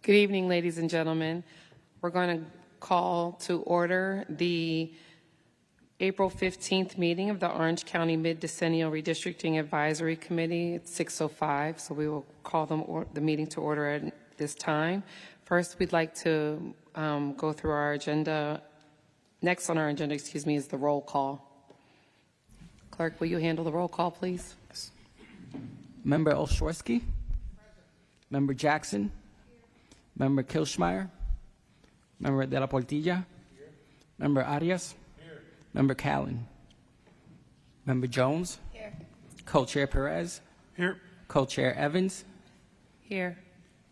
Good evening, ladies and gentlemen. We're going to call to order the April 15th meeting of the Orange County Mid-Decennial Redistricting Advisory Committee. It's 6:05, so we will call the meeting to order at this time. First, we'd like to go through our agenda. Next on our agenda, is the roll call. Clerk, will you handle the roll call, please? Yes. Member Olszewski? Member Jackson? Member Kilschmeyer? Member De La Portilla? Here. Member Arias? Here. Member Callen? Member Jones? Here. Co-Chair Perez? Here. Co-Chair Evans? Here.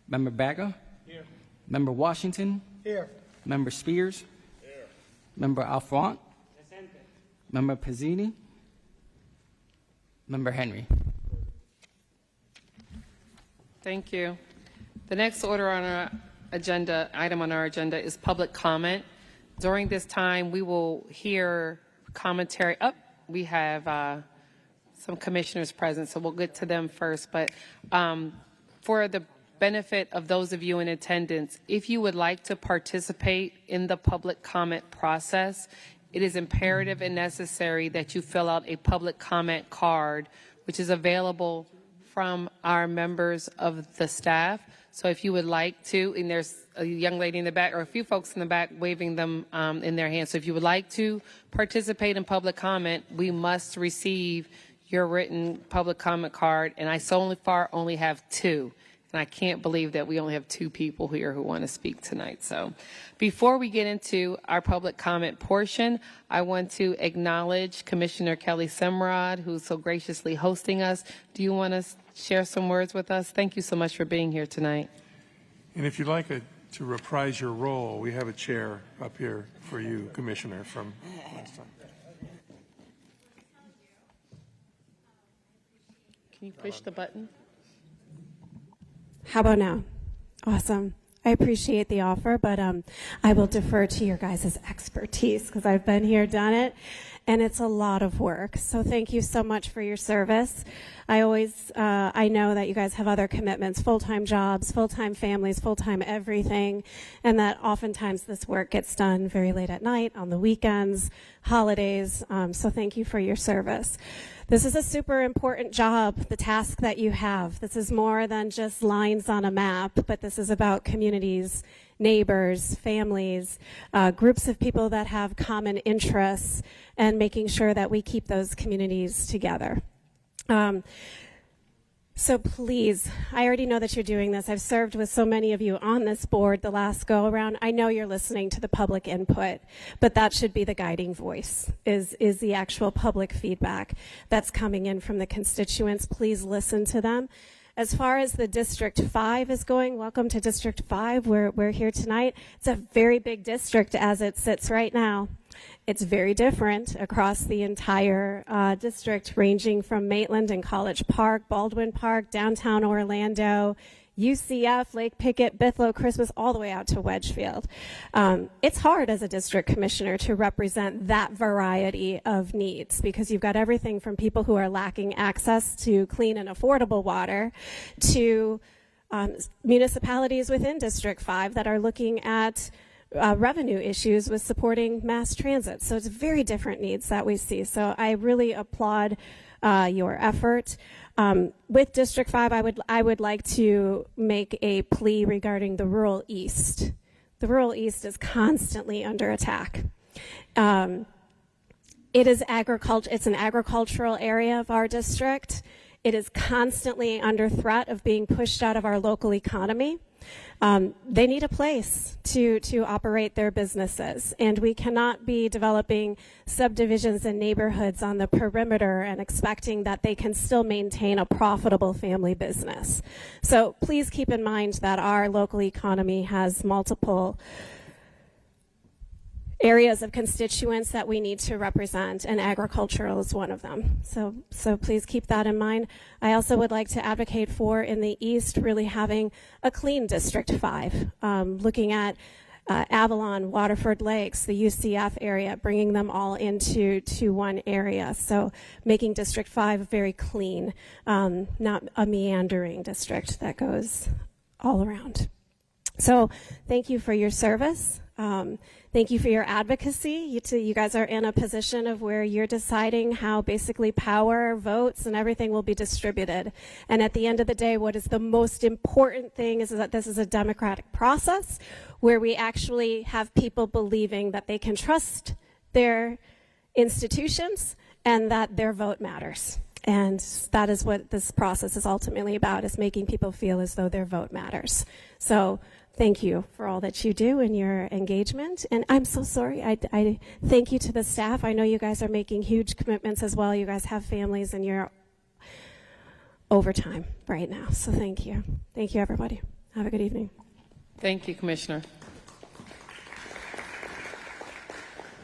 Member Baga? Here. Member Washington? Here. Member Spears? Here. Member Alfront? Presente. Member Pizzini? Member Henry? Thank you. The next item on our agenda is public comment. During this time, we will hear commentary. We have some commissioners present, so we'll get to them first. But for the benefit of those of you in attendance, if you would like to participate in the public comment process, it is imperative and necessary that you fill out a public comment card, which is available from our members of the staff. So if you would like to, and there's a young lady in the back or a few folks in the back waving them in their hands. So if you would like to participate in public comment, we must receive your written public comment card. And I so far only have two. And I can't believe that we only have two people here who want to speak tonight. So before we get into our public comment portion, I want to acknowledge Commissioner Kelly Simrod, who's so graciously hosting us. Do you want to share some words with us? Thank you so much for being here tonight. And if you'd like to reprise your role, we have a chair up here for you, Commissioner, from last time. Can you push the button? How about now? Awesome. I appreciate the offer, but I will defer to your guys' expertise because I've been here, done it, and it's a lot of work. So thank you so much for your service. I know that you guys have other commitments, full-time jobs, full-time families, full-time everything, and that oftentimes this work gets done very late at night, on the weekends, holidays. So thank you for your service. This is a super important job, the task that you have. This is more than just lines on a map, but this is about communities, neighbors, families, groups of people that have common interests, and making sure that we keep those communities together. So please, I already know that you're doing this. I've served with so many of you on this board the last go around. I know you're listening to the public input, but that should be the guiding voice, is the actual public feedback that's coming in from the constituents. Please listen to them. As far as the District 5 is going, welcome to District 5. We're here tonight. It's a very big district as it sits right now. It's very different across the entire district, ranging from Maitland and College Park, Baldwin Park, downtown Orlando, UCF, Lake Pickett, Bithlo, Christmas, all the way out to Wedgefield. It's hard as a district commissioner to represent that variety of needs because you've got everything from people who are lacking access to clean and affordable water to municipalities within District 5 that are looking at revenue issues with supporting mass transit. So it's very different needs that we see. So I really applaud your effort. With District 5, I would like to make a plea regarding the rural East. The rural East is constantly under attack. It's an agricultural area of our district. It is constantly under threat of being pushed out of our local economy. They need a place to operate their businesses, and we cannot be developing subdivisions and neighborhoods on the perimeter and expecting that they can still maintain a profitable family business. So please keep in mind that our local economy has multiple areas of constituents that we need to represent, and agricultural is one of them. So please keep that in mind. I also would like to advocate for, in the East, really having a clean District 5, looking at Avalon, Waterford Lakes, the UCF area, bringing them all into one area. So making District 5 very clean, not a meandering district that goes all around. So thank you for your service. Thank you for your advocacy. You guys are in a position of where you're deciding how basically power, votes, and everything will be distributed. And at the end of the day, what is the most important thing is that this is a democratic process where we actually have people believing that they can trust their institutions and that their vote matters. And that is what this process is ultimately about, is making people feel as though their vote matters. So thank you for all that you do and your engagement. And I'm so sorry. I thank you to the staff. I know you guys are making huge commitments as well. You guys have families and you're overtime right now. So thank you. Thank you, everybody. Have a good evening. Thank you, Commissioner.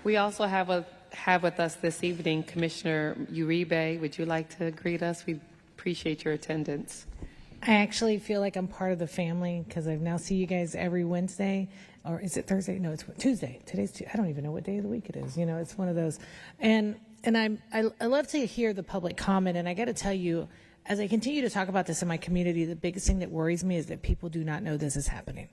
We also have with us this evening Commissioner Uribe. Would you like to greet us? We appreciate your attendance. I actually feel like I'm part of the family because I now see you guys every Wednesday. Or is it Thursday? No, it's Tuesday. Today's Tuesday. I don't even know what day of the week it is. You know, it's one of those. And I love to hear the public comment. And I got to tell you, as I continue to talk about this in my community, the biggest thing that worries me is that people do not know this is happening.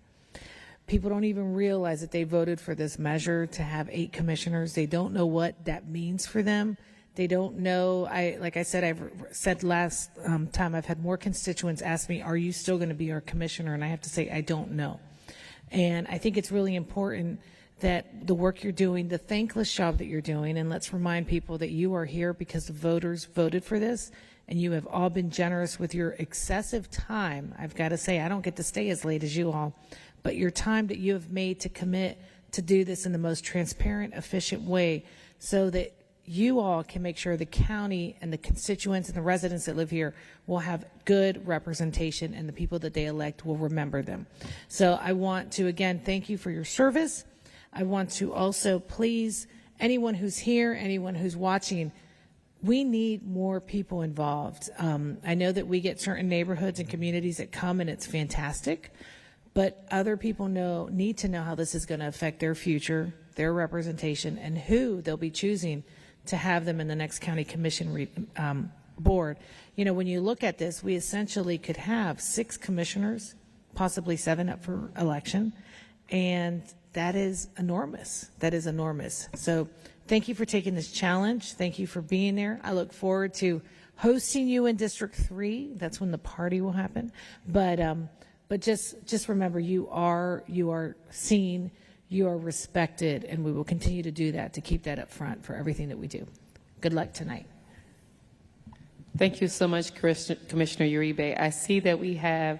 People don't even realize that they voted for this measure to have 8 commissioners. They don't know what that means for them. They don't know. Like I said, I've said last time, I've had more constituents ask me, are you still going to be our commissioner? And I have to say, I don't know. And I think it's really important that the work you're doing, the thankless job that you're doing, and let's remind people that you are here because the voters voted for this, and you have all been generous with your excessive time. I've got to say, I don't get to stay as late as you all, but your time that you have made to commit to do this in the most transparent, efficient way so that you all can make sure the county and the constituents and the residents that live here will have good representation and the people that they elect will remember them. So I want to, again, thank you for your service. I want to also please anyone who's here, anyone who's watching, we need more people involved. I know that we get certain neighborhoods and communities that come and it's fantastic, but other people need to know how this is going to affect their future, their representation, and who they'll be choosing to have them in the next county commission board. You know, when you look at this, we essentially could have 6 commissioners, possibly 7 up for election, and that is enormous. That is enormous. So thank you for taking this challenge. Thank you for being there. I look forward to hosting you in District 3. That's when the party will happen. But just remember, you are seen, you are respected, and we will continue to do that, to keep that up front for everything that we do. Good luck tonight. Thank you so much, Commissioner Uribe. I see that we have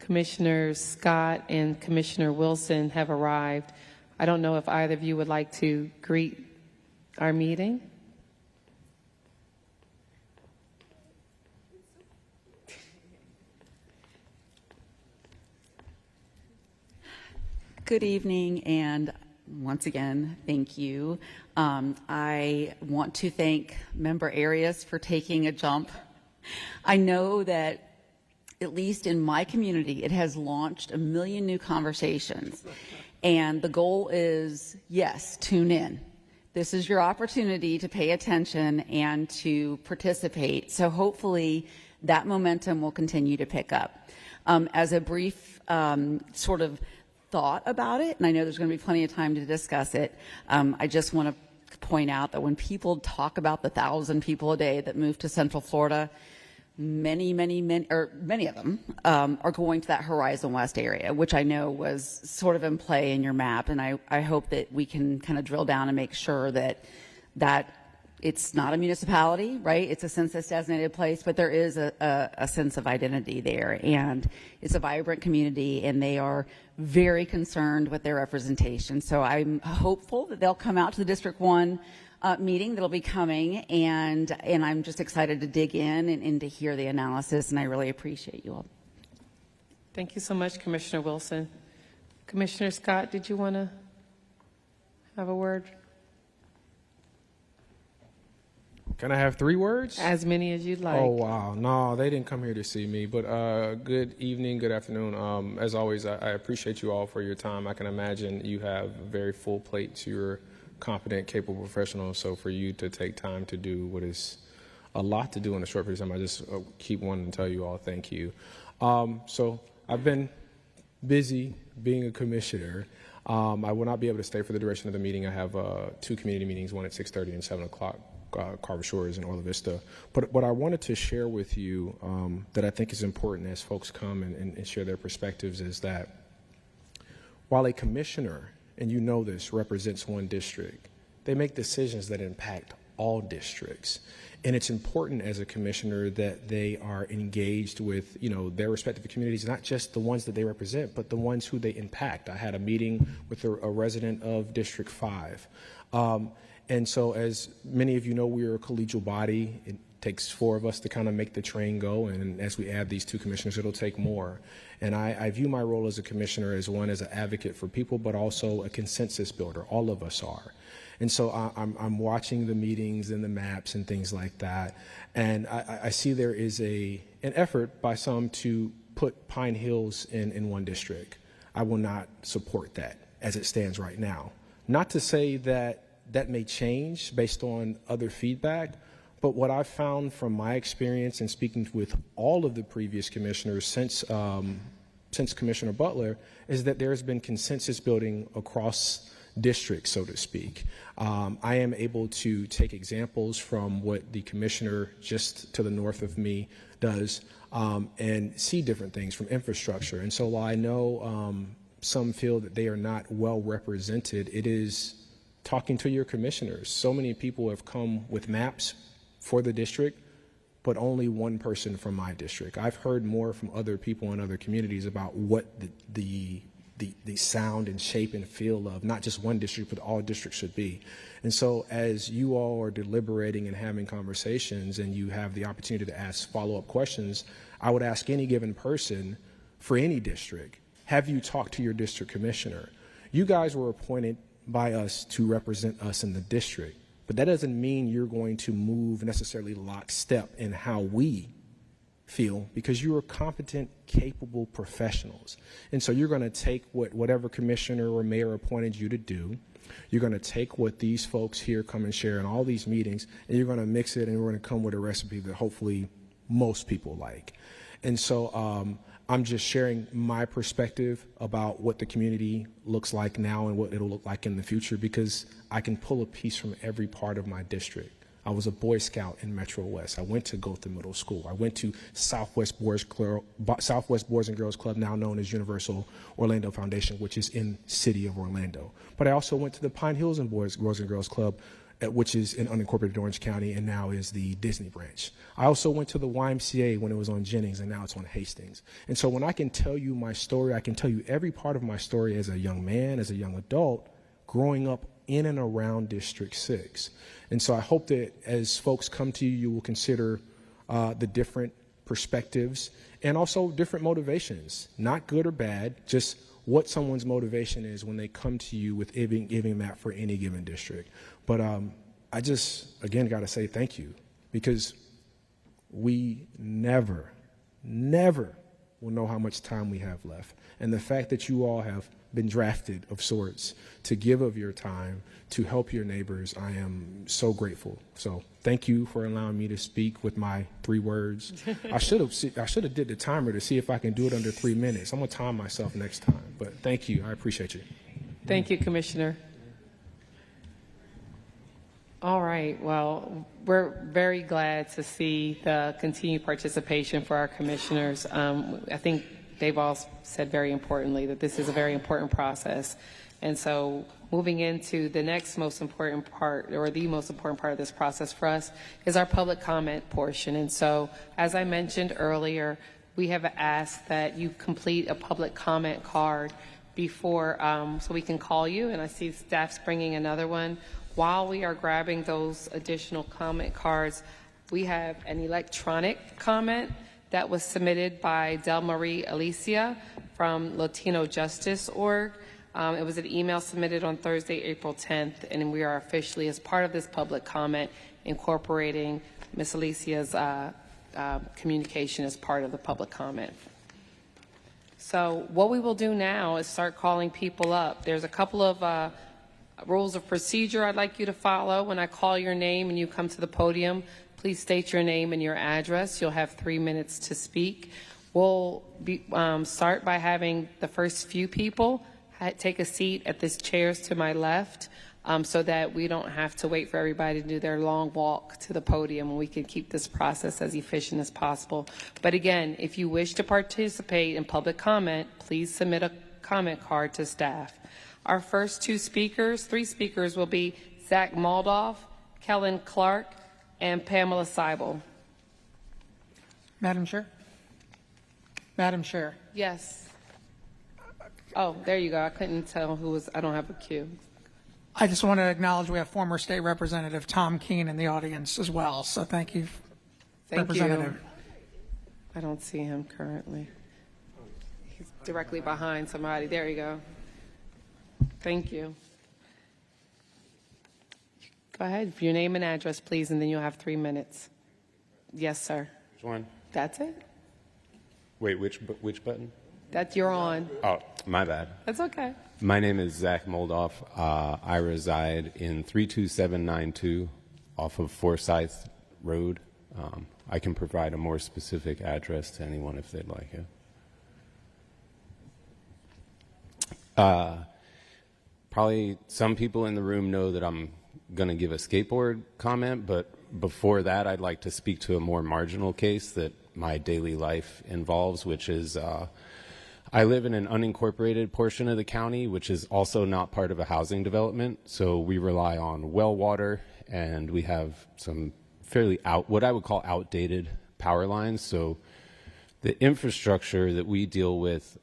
Commissioners Scott and Commissioner Wilson have arrived. I don't know if either of you would like to greet our meeting. Good evening, and once again, thank you. I want to thank Member Arias for taking a jump. I know that, at least in my community, it has launched 1 million new conversations. And the goal is, yes, tune in. This is your opportunity to pay attention and to participate. So hopefully that momentum will continue to pick up. As a brief sort of thought about it, and I know there's going to be plenty of time to discuss it, I just want to point out that when people talk about the 1,000 people a day that move to Central Florida, many of them are going to that Horizon West area, which I know was sort of in play in your map, and I hope that we can kind of drill down and make sure that it's not a municipality, right? It's a census designated place, but there is a sense of identity there, and it's a vibrant community, and they are very concerned with their representation. So I'm hopeful that they'll come out to the District 1 meeting that'll be coming, and I'm just excited to dig in and to hear the analysis, and I really appreciate you all. Thank you so much, Commissioner Wilson. Commissioner Scott, did you want to have a word? Can I have 3 words? As many as you'd like. Oh, wow. No, they didn't come here to see me. But good evening, good afternoon. As always, I appreciate you all for your time. I can imagine you have a very full plate. You're competent, capable professionals. So for you to take time to do what is a lot to do in a short period of time, I just keep wanting to tell you all thank you. So I've been busy being a commissioner. I will not be able to stay for the duration of the meeting. I have 2 community meetings, one at 6:30 and 7 o'clock, Carver Shores and Orla Vista. But what I wanted to share with you that I think is important as folks come and share their perspectives is that while a commissioner, and you know this, represents one district, they make decisions that impact all districts. And it's important as a commissioner that they are engaged with, their respective communities, not just the ones that they represent, but the ones who they impact. I had a meeting with a resident of District 5. And so as many of you know, we are a collegial body. It takes 4 of us to kind of make the train go. And as we add these 2 commissioners, it'll take more. And I view my role as a commissioner as one as an advocate for people, but also a consensus builder. All of us are. And so I'm watching the meetings and the maps and things like that. And I see there is an effort by some to put Pine Hills in one district. I will not support that as it stands right now. Not to say that that may change based on other feedback, but what I've found from my experience in speaking with all of the previous commissioners since Commissioner Butler is that there has been consensus building across districts, so to speak. I am able to take examples from what the commissioner just to the north of me does and see different things from infrastructure. And so while I know some feel that they are not well represented, it is talking to your commissioners. So many people have come with maps for the district, but only one person from my district. I've heard more from other people in other communities about what the sound and shape and feel of not just one district, but all districts should be. And so as you all are deliberating and having conversations and you have the opportunity to ask follow-up questions, I would ask any given person for any district, have you talked to your district commissioner? You guys were appointed by us to represent us in the district, but that doesn't mean you're going to move necessarily lockstep in how we feel, because you are competent, capable professionals. And so you're going to take whatever commissioner or mayor appointed you to do. You're going to take what these folks here come and share in all these meetings, and you're going to mix it, and we're going to come with a recipe that hopefully most people like. And so I'm just sharing my perspective about what the community looks like now and what it'll look like in the future, because I can pull a piece from every part of my district. I was a Boy Scout in Metro West. I went to Gotham Middle School. I went to Southwest Boys and Girls Club, now known as Universal Orlando Foundation, which is in City of Orlando. But I also went to the Pine Hills and Boys and Girls Club, which is in unincorporated Orange County and now is the Disney branch. I also went to the YMCA when it was on Jennings, and now it's on Hastings. And so when I can tell you my story, I can tell you every part of my story as a young man, as a young adult, growing up in and around District 6. And so I hope that as folks come to you, you will consider the different perspectives and also different motivations, not good or bad, just what someone's motivation is when they come to you with giving that for any given district. But I just, again, got to say thank you, because we never will know how much time we have left. And the fact that you all have been drafted of sorts to give of your time to help your neighbors, I am so grateful. So thank you for allowing me to speak with my 3 words. I should have did the timer to see if I can do it under 3 minutes. I'm gonna time myself next time. But thank you. I appreciate you. Thank you, Commissioner. All right. Well, we're very glad to see the continued participation for our commissioners. I think they've all said very importantly that this is a very important process. And so moving into the next most important part, or the most important part of this process for us, is our public comment portion. And so, as I mentioned earlier, we have asked that you complete a public comment card before, so we can call you. And I see staff's bringing another one. While we are grabbing those additional comment cards, we have an electronic comment that was submitted by Del Marie Alicia from Latino Justice Org. It was an email submitted on Thursday, April 10th, and we are officially, as part of this public comment, incorporating Ms. Alicia's communication as part of the public comment. So what we will do now is start calling people up. There's a couple of rules of procedure I'd like you to follow. When I call your name and you come to the podium, please state your name and your address. You'll have 3 minutes to speak. We'll start by having the first few people take a seat at this chairs to my left, so that we don't have to wait for everybody to do their long walk to the podium, and we can keep this process as efficient as possible. But again, if you wish to participate in public comment, please submit a comment card to staff. Our first three speakers will be Zach Moldoff, Kellen Clark, and Pamela Seibel. Madam Chair? Madam Chair. Yes. Oh, there you go. I couldn't tell who was, I don't have a cue. I just want to acknowledge we have former State Representative Tom Keene in the audience as well, so thank you, Thank Representative. you. I don't see him currently. He's directly behind somebody. There you go. Thank you. Go ahead. Your name and address, please, and then you'll have 3 minutes. Yes, sir. Which one? That's it. Wait, which button? That you're on. Oh, my bad. That's okay. My name is Zach Moldoff. I reside in 32792 off of Forsyth Road. I can provide a more specific address to anyone if they'd like it. Probably some people in the room know that I'm going to give a skateboard comment, but before that, I'd like to speak to a more marginal case that my daily life involves, which is I live in an unincorporated portion of the county, which is also not part of a housing development. So we rely on well water, and we have some fairly what I would call outdated power lines. So the infrastructure that we deal with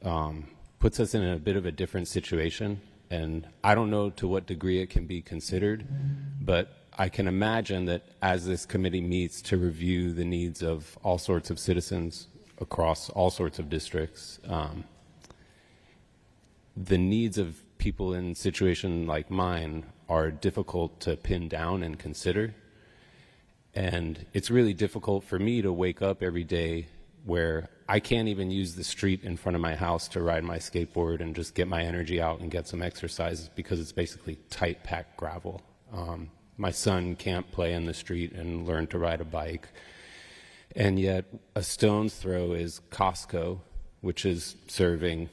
puts us in a bit of a different situation. And I don't know to what degree it can be considered, but I can imagine that as this committee meets to review the needs of all sorts of citizens across all sorts of districts, the needs of people in a situation like mine are difficult to pin down and consider. And it's really difficult for me to wake up every day where I can't even use the street in front of my house to ride my skateboard and just get my energy out and get some exercise because it's basically tight packed gravel. My son can't play in the street and learn to ride a bike. And yet a stone's throw is Costco, which is serving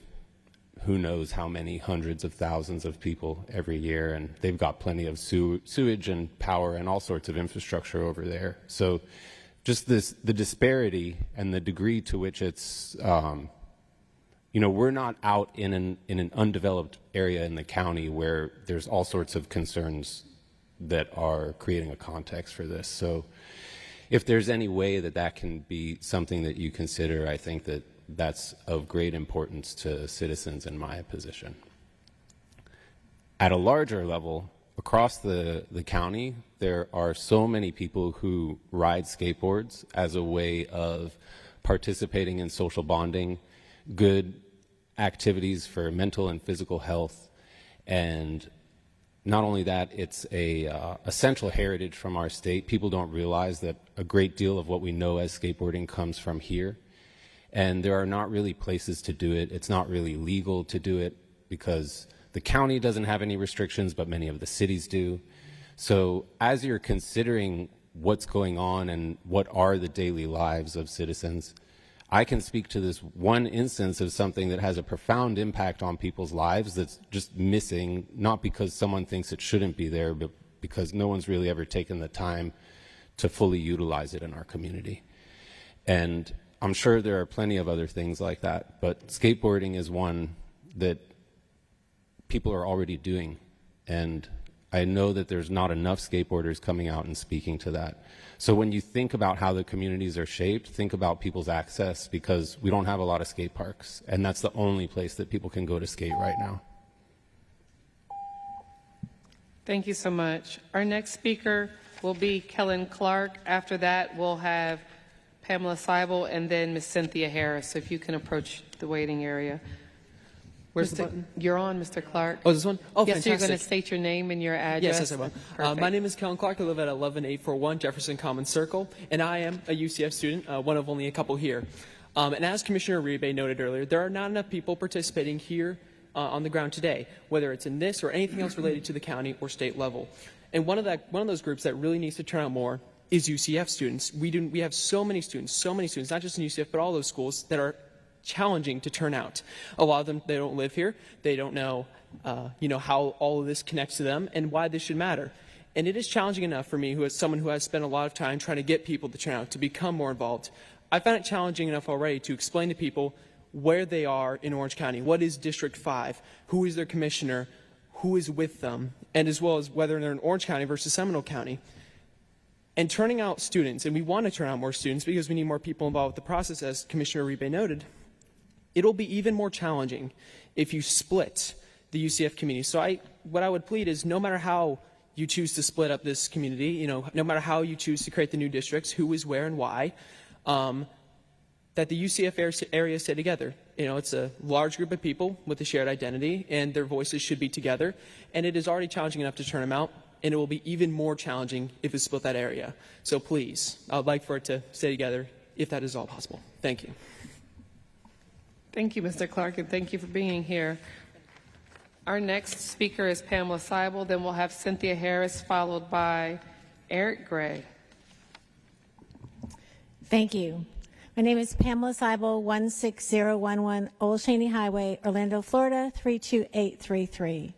who knows how many hundreds of thousands of people every year, and they've got plenty of sewage and power and all sorts of infrastructure over there. So just the disparity and the degree to which it's, we're not out in an undeveloped area in the county where there's all sorts of concerns that are creating a context for this. So if there's any way that can be something that you consider, I think that that's of great importance to citizens in my position. At a larger level, across the county, there are so many people who ride skateboards as a way of participating in social bonding, good activities for mental and physical health, and not only that, it's a essential heritage from our state. People don't realize that a great deal of what we know as skateboarding comes from here. And there are not really places to do it. It's not really legal to do it because the county doesn't have any restrictions, but many of the cities do. So as you're considering what's going on and what are the daily lives of citizens, I can speak to this one instance of something that has a profound impact on people's lives that's just missing, not because someone thinks it shouldn't be there, but because no one's really ever taken the time to fully utilize it in our community. And I'm sure there are plenty of other things like that, but skateboarding is one that people are already doing. And I know that there's not enough skateboarders coming out and speaking to that. So when you think about how the communities are shaped, think about people's access, because we don't have a lot of skate parks, and that's the only place that people can go to skate right now. Thank you so much. Our next speaker will be Kellen Clark. After that, we'll have Pamela Seibel and then Ms. Cynthia Harris. So if you can approach the waiting area. Where's the button? You're on, Mr. Clark. Oh, this one? Oh, yes, fantastic. so you're going to state your name and your address. Yes, I will. Perfect. My name is Kellen Clark. I live at 11841 Jefferson Common Circle, and I am a UCF student, one of only a couple here. And as Commissioner Uribe noted earlier, there are not enough people participating here on the ground today, whether it's in this or anything else related to the county or state level. And one of those groups that really needs to turn out more is UCF students. We have so many students, not just in UCF, but all those schools that are challenging to turn out. A lot of them, they don't live here. They don't know, how all of this connects to them and why this should matter. And it is challenging enough for me, who is someone who has spent a lot of time trying to get people to turn out, to become more involved. I found it challenging enough already to explain to people where they are in Orange County. What is District 5? Who is their commissioner? Who is with them? And as well as whether they're in Orange County versus Seminole County. And turning out students, and we want to turn out more students because we need more people involved with the process, as Commissioner Uribe noted, it'll be even more challenging if you split the UCF community. So what I would plead is, no matter how you choose to split up this community, no matter how you choose to create the new districts, who is where and why, that the UCF area stay together. It's a large group of people with a shared identity, and their voices should be together. And it is already challenging enough to turn them out, and it will be even more challenging if we split that area. So please, I would like for it to stay together if that is all possible. Thank you. Thank you, Mr. Clark, and thank you for being here. Our next speaker is Pamela Seibel. Then we'll have Cynthia Harris, followed by Eric Gray. Thank you. My name is Pamela Seibel, 16011 Old Cheney Highway, Orlando, Florida, 32833.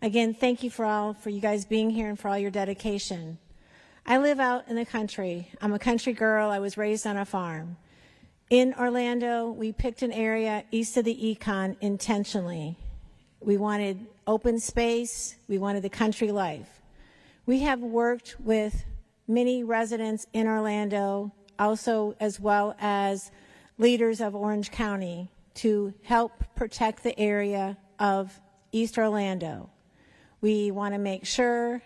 Again, thank you for you guys being here and for all your dedication. I live out in the country. I'm a country girl. I was raised on a farm. In Orlando, we picked an area east of the Econ intentionally. We wanted open space. We wanted the country life. We have worked with many residents in Orlando, also as well as leaders of Orange County, to help protect the area of East Orlando. We want to make sure,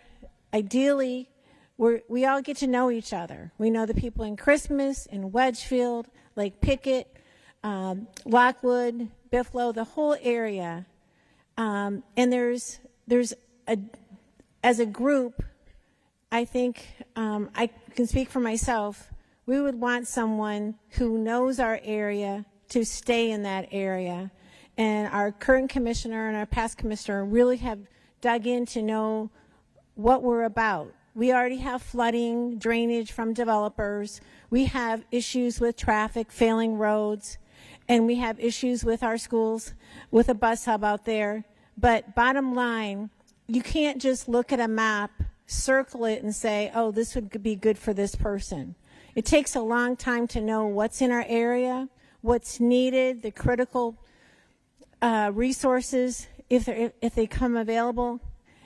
ideally, we all get to know each other. We know the people in Christmas, in Wedgefield, Lake Pickett, Lockwood, Bifflo, the whole area. And as a group, I think I can speak for myself, we would want someone who knows our area to stay in that area. And our current commissioner and our past commissioner really have dug in to know what we're about. We already have flooding, drainage from developers. We have issues with traffic, failing roads, and we have issues with our schools, with a bus hub out there. But bottom line, you can't just look at a map, circle it, and say, oh, this would be good for this person. It takes a long time to know what's in our area, what's needed, the critical resources, if they come available.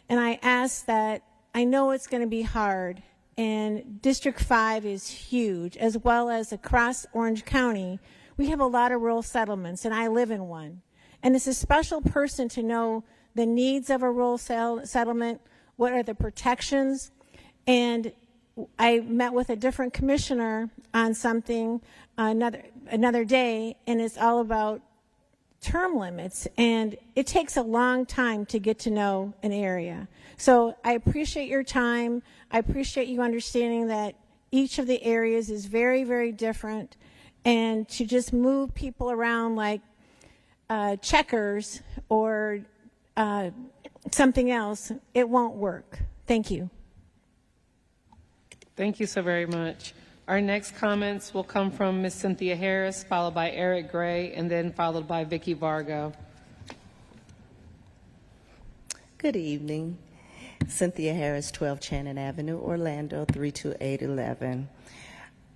And I ask that, I know it's going to be hard, and District 5 is huge, as well as across Orange County. We have a lot of rural settlements, and I live in one. And it's a special person to know the needs of a rural settlement, what are the protections. And I met with a different commissioner on something another day, and it's all about term limits, and it takes a long time to get to know an area. So I appreciate your time. I appreciate you understanding that each of the areas is very, very different, and to just move people around like checkers or something else, it won't work. Thank you. Thank you so very much. Our next comments will come from Ms. Cynthia Harris, followed by Eric Gray, and then followed by Vicky Vargo. Good evening. Cynthia Harris, 12 Channon Avenue, Orlando, 32811.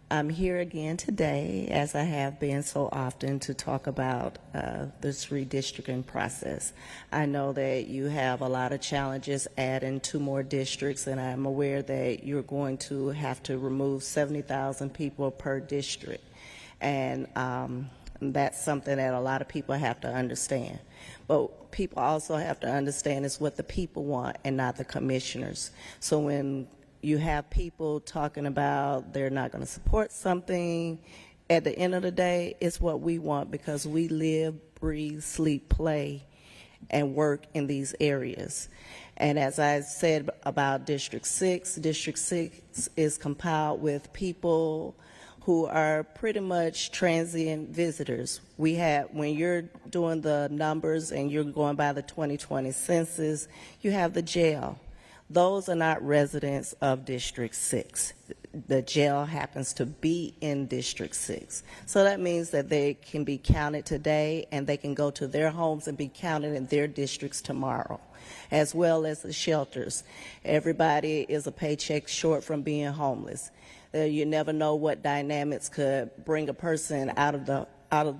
I'm here again today, as I have been so often, to talk about this redistricting process. I know that you have a lot of challenges adding 2 more districts, and I'm aware that you're going to have to remove 70,000 people per district. And that's something that a lot of people have to understand. But people also have to understand is what the people want and not the commissioners. So when you have people talking about they're not going to support something, at the end of the day, it's what we want, because we live, breathe, sleep, play, and work in these areas. And as I said about District 6 is compiled with people who are pretty much transient visitors. We have, when you're doing the numbers and you're going by the 2020 census, you have the jail. Those are not residents of District 6. the jail happens to be in District 6. So that means that they can be counted today and they can go to their homes and be counted in their districts tomorrow, as well as the shelters. Everybody is a paycheck short from being homeless. You never know what dynamics could bring a person out of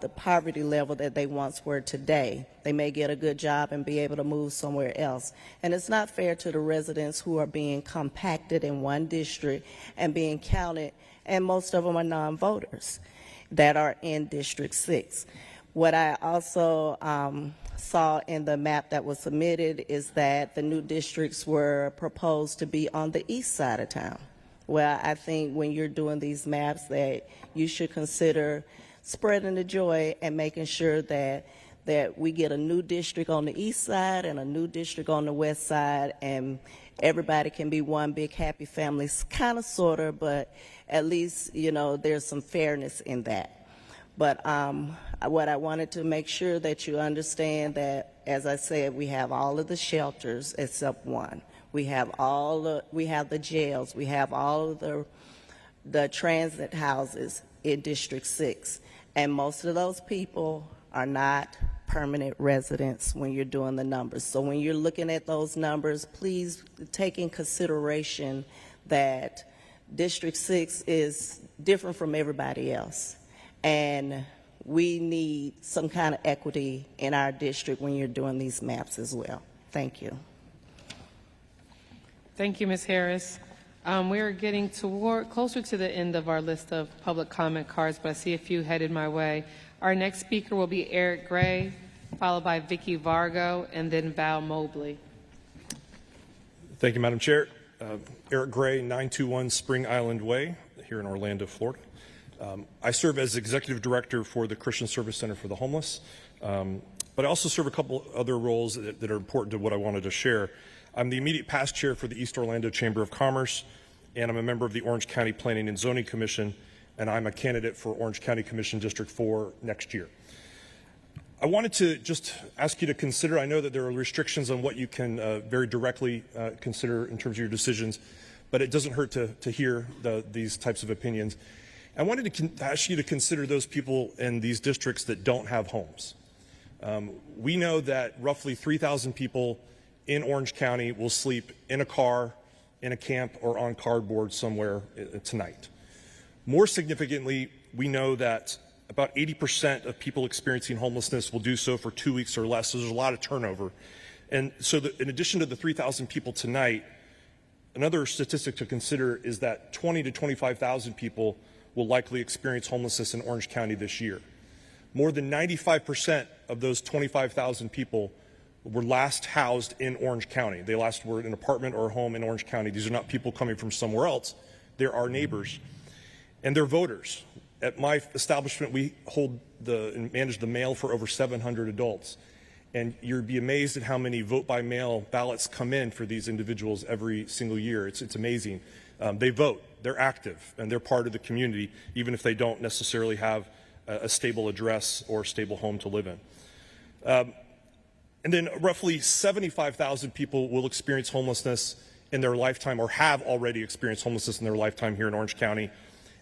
the poverty level that they once were today. They may get a good job and be able to move somewhere else. And it's not fair to the residents who are being compacted in one district and being counted, and most of them are non-voters that are in District 6. What I also saw in the map that was submitted is that the new districts were proposed to be on the east side of town. Well, I think when you're doing these maps that you should consider spreading the joy and making sure that we get a new district on the east side and a new district on the west side, and everybody can be one big happy family, kind of, sort of, but at least, you know, there's some fairness in that. But what I wanted to make sure that you understand that, as I said, we have all of the shelters except one. We have the jails. We have all of the transit houses in District 6. And most of those people are not permanent residents when you're doing the numbers. So when you're looking at those numbers, please take in consideration that District 6 is different from everybody else. And we need some kind of equity in our district when you're doing these maps as well. Thank you. Thank you, Ms. Harris. We're getting closer to the end of our list of public comment cards, but I see a few headed my way. Our next speaker will be Eric Gray, followed by Vicky Vargo, and then Val Mobley. Thank you, Madam Chair. Eric Gray, 921 Spring Island Way, here in Orlando, Florida. I serve as Executive Director for the Christian Service Center for the Homeless, but I also serve a couple other roles that are important to what I wanted to share. I'm the immediate past chair for the East Orlando Chamber of Commerce, and I'm a member of the Orange County Planning and Zoning Commission, and I'm a candidate for Orange County Commission District 4 next year. I wanted to just ask you to consider, I know that there are restrictions on what you can very directly consider in terms of your decisions, but it doesn't hurt to hear these types of opinions. I wanted to ask you to consider those people in these districts that don't have homes. We know that roughly 3,000 people in Orange County will sleep in a car, in a camp, or on cardboard somewhere tonight. More significantly, we know that about 80% of people experiencing homelessness will do so for 2 weeks or less, so there's a lot of turnover. And so in addition to the 3,000 people tonight, another statistic to consider is that 20 to 25,000 people will likely experience homelessness in Orange County this year. More than 95% of those 25,000 people were last housed in Orange County. They last were in an apartment or a home in Orange County. These are not people coming from somewhere else. They're our neighbors. And they're voters. At my establishment, we hold and manage the mail for over 700 adults. And you'd be amazed at how many vote-by-mail ballots come in for these individuals every single year. It's amazing. They vote. They're active. And they're part of the community, even if they don't necessarily have a stable address or a stable home to live in. And then roughly 75,000 people will experience homelessness in their lifetime, or have already experienced homelessness in their lifetime here in Orange County.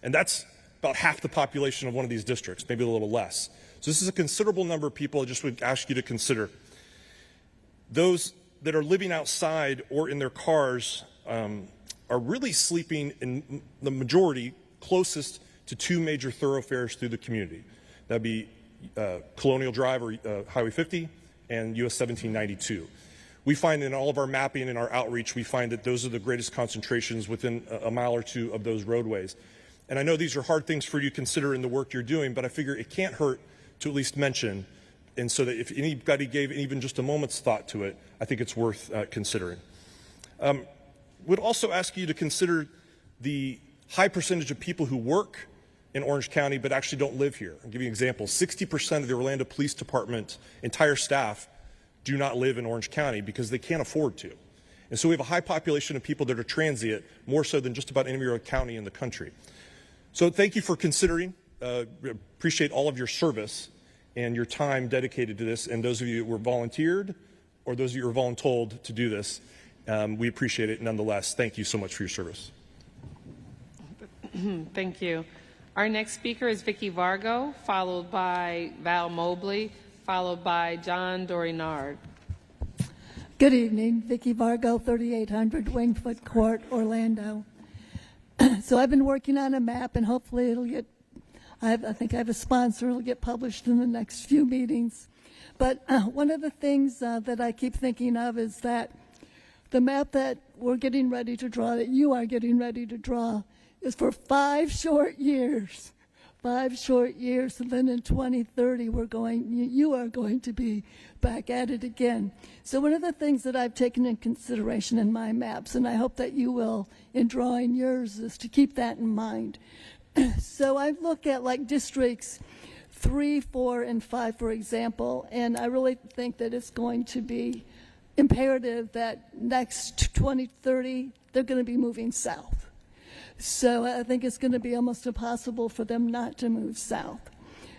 And that's about half the population of one of these districts, maybe a little less. So this is a considerable number of people I just would ask you to consider. Those that are living outside or in their cars are really sleeping in the majority closest to two major thoroughfares through the community. That'd be Colonial Drive or Highway 50 and US 1792. We find in all of our mapping and our outreach, we find that those are the greatest concentrations within a mile or two of those roadways. And I know these are hard things for you to consider in the work you're doing, but I figure it can't hurt to at least mention, and so that if anybody gave even just a moment's thought to it, I think it's worth considering. Would also ask you to consider the high percentage of people who work in Orange County but actually don't live here. I'll give you an example. 60% of the Orlando Police Department entire staff do not live in Orange County because they can't afford to. And so we have a high population of people that are transient, more so than just about any other county in the country. So thank you for considering. Appreciate all of your service and your time dedicated to this, and those of you who were volunteered or those of you who were voluntold to do this, we appreciate it nonetheless. Thank you so much for your service. Thank you. Our next speaker is Vicky Vargo, followed by Val Mobley, followed by John Dorinard. Good evening, Vicky Vargo, 3800 Wingfoot Court, Orlando. So I've been working on a map, and hopefully it'll get, I think I have a sponsor, it'll get published in the next few meetings. But one of the things that I keep thinking of is that the map that we're getting ready to draw, that you are getting ready to draw, is for 5 short years. 5 short years, and then in 2030, you are going to be back at it again. So one of the things that I've taken in consideration in my maps, and I hope that you will in drawing yours, is to keep that in mind. So I look at like districts 3, 4, and 5, for example, and I really think that it's going to be imperative that next 2030, they're going to be moving south. So I think it's going to be almost impossible for them not to move south.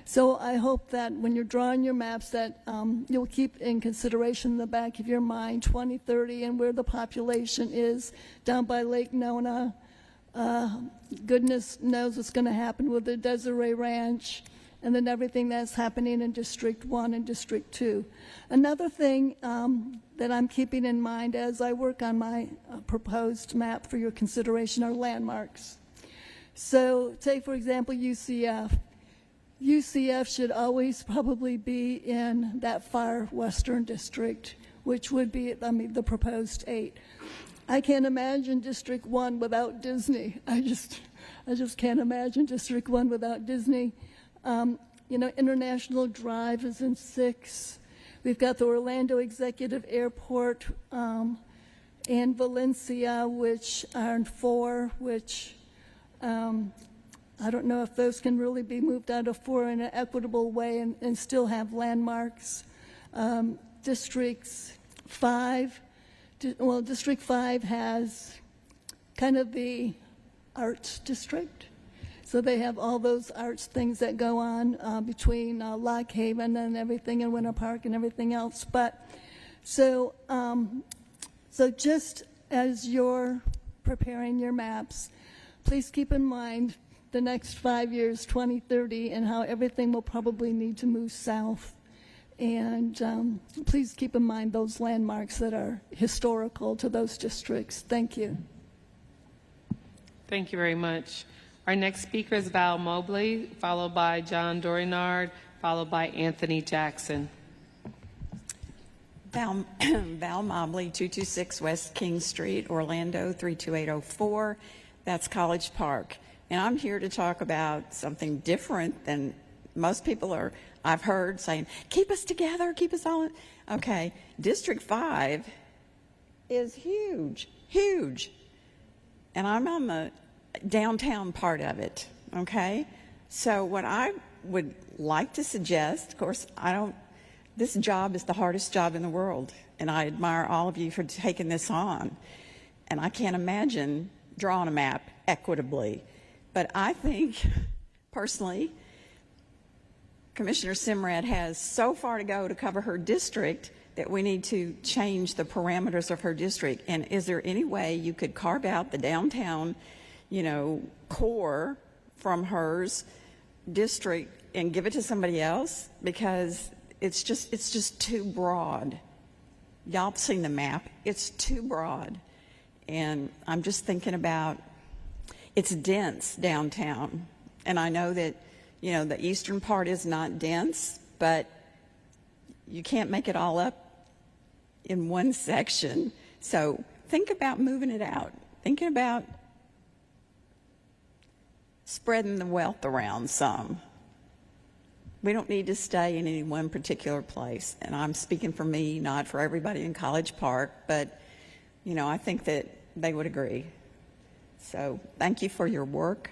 So I hope that when you're drawing your maps that you'll keep in consideration in the back of your mind 2030 and where the population is down by Lake Nona. Goodness knows what's going to happen with the Desiree Ranch, and then everything that's happening in District 1 and District 2. Another thing that I'm keeping in mind as I work on my proposed map for your consideration are landmarks. So take, for example, UCF. UCF should always probably be in that far western district, which would be, the proposed 8. I can't imagine District 1 without Disney. I just can't imagine District 1 without Disney. International Drive is in 6. We've got the Orlando Executive Airport and Valencia, which are in 4, which I don't know if those can really be moved out of 4 in an equitable way and still have landmarks. Districts 5, District 5 has kind of the arts district. So they have all those arts things that go on between Lock Haven and everything in Winter Park and everything else. But so just as you're preparing your maps, please keep in mind the next 5 years, 2030, and how everything will probably need to move south. And please keep in mind those landmarks that are historical to those districts. Thank you. Thank you very much. Our next speaker is Val Mobley, followed by John Dorinard, followed by Anthony Jackson. Val Mobley, 226 West King Street, Orlando, 32804. That's College Park. And I'm here to talk about something different than most people I've heard saying, keep us together, keep us all. Okay, District 5 is huge, huge. And I'm on the downtown part of it, okay? So what I would like to suggest, of course, this job is the hardest job in the world, and I admire all of you for taking this on. And I can't imagine drawing a map equitably. But I think, personally, Commissioner Simrad has so far to go to cover her district that we need to change the parameters of her district. And is there any way you could carve out the downtown core from hers district and give it to somebody else? Because it's just too broad. Y'all have seen the map. It's too broad. And I'm just thinking about, it's dense downtown. And I know that, the eastern part is not dense, but you can't make it all up in one section. So think about moving it out. Thinking about spreading the wealth around some. We don't need to stay in any one particular place. And I'm speaking for me, not for everybody in College Park, but, I think that they would agree. So thank you for your work,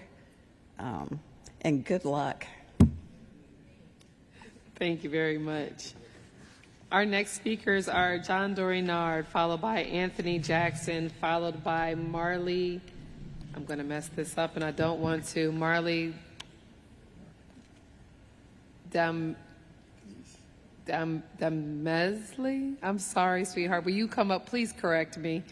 and good luck. Thank you very much. Our next speakers are John Dorinard, followed by Anthony Jackson, followed by Marley. I'm going to mess this up, and I don't want to. Marley Mesley. I'm sorry, sweetheart. Will you come up? Please correct me.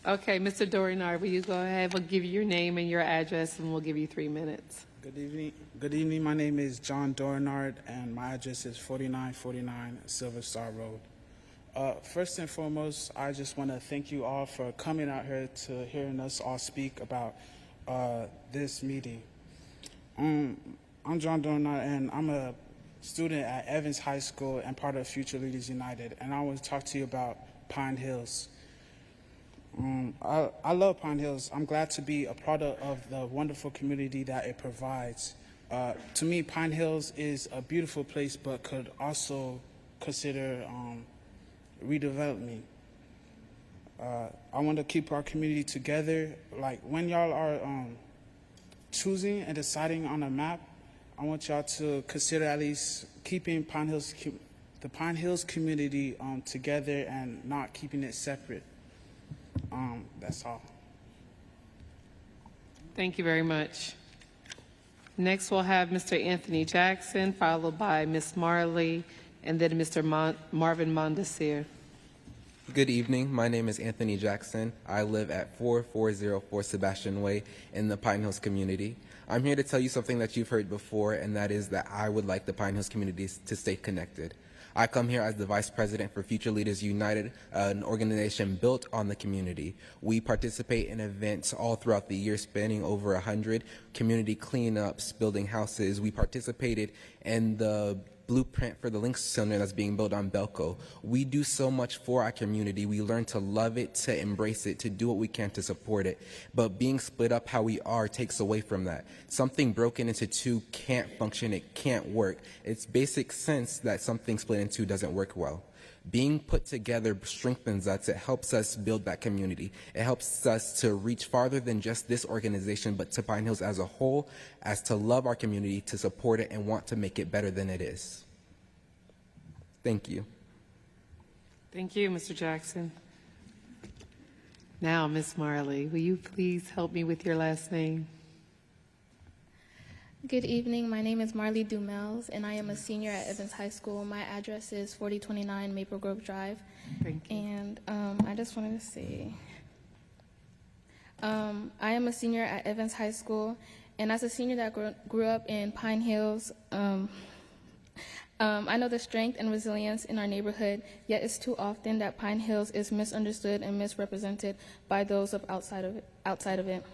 Okay, Mr. Dorinard, will you go ahead? We'll give you your name and your address, and we'll give you 3 minutes. Good evening. Good evening. My name is John Dorinard, and my address is 4949 Silver Star Road. First and foremost, I just want to thank you all for coming out here to hearing us all speak about this meeting. I'm John Dorinard, and I'm a student at Evans High School and part of Future Leaders United, and I want to talk to you about Pine Hills. I love Pine Hills. I'm glad to be a product of the wonderful community that it provides. To me, Pine Hills is a beautiful place, but could also consider redevelopment. I want to keep our community together. Like when y'all are choosing and deciding on a map, I want y'all to consider at least keeping the Pine Hills community together and not keeping it separate. That's all. Thank you very much. Next, we'll have Mr. Anthony Jackson, followed by Ms. Marley, and then Mr. Marvin Mondesir. Good evening. My name is Anthony Jackson. I live at 4404 Sebastian Way in the Pine Hills community. I'm here to tell you something that you've heard before, and that is that I would like the Pine Hills community to stay connected. I come here as the Vice President for Future Leaders United, an organization built on the community. We participate in events all throughout the year, spanning over 100 community cleanups, building houses. We participated in the blueprint for the Lynx Center that's being built on Belco. We do so much for our community. We learn to love it, to embrace it, to do what we can to support it. But being split up how we are takes away from that. Something broken into two can't function, it can't work. It's basic sense that something split into two doesn't work well. Being put together strengthens us. It helps us build that community. It helps us to reach farther than just this organization, but to Pine Hills as a whole, as to love our community, to support it, and want to make it better than it is. Thank you. Thank you, Mr. Jackson. Now, Ms. Marley, will you please help me with your last name? Good evening. My name is Marley Dumels, and I am a senior at Evans High School. My address is 4029 Maple Grove Drive. Thank you. And I just wanted to say, I am a senior at Evans High School, and as a senior that grew up in Pine Hills, I know the strength and resilience in our neighborhood, yet it's too often that Pine Hills is misunderstood and misrepresented by those outside of it.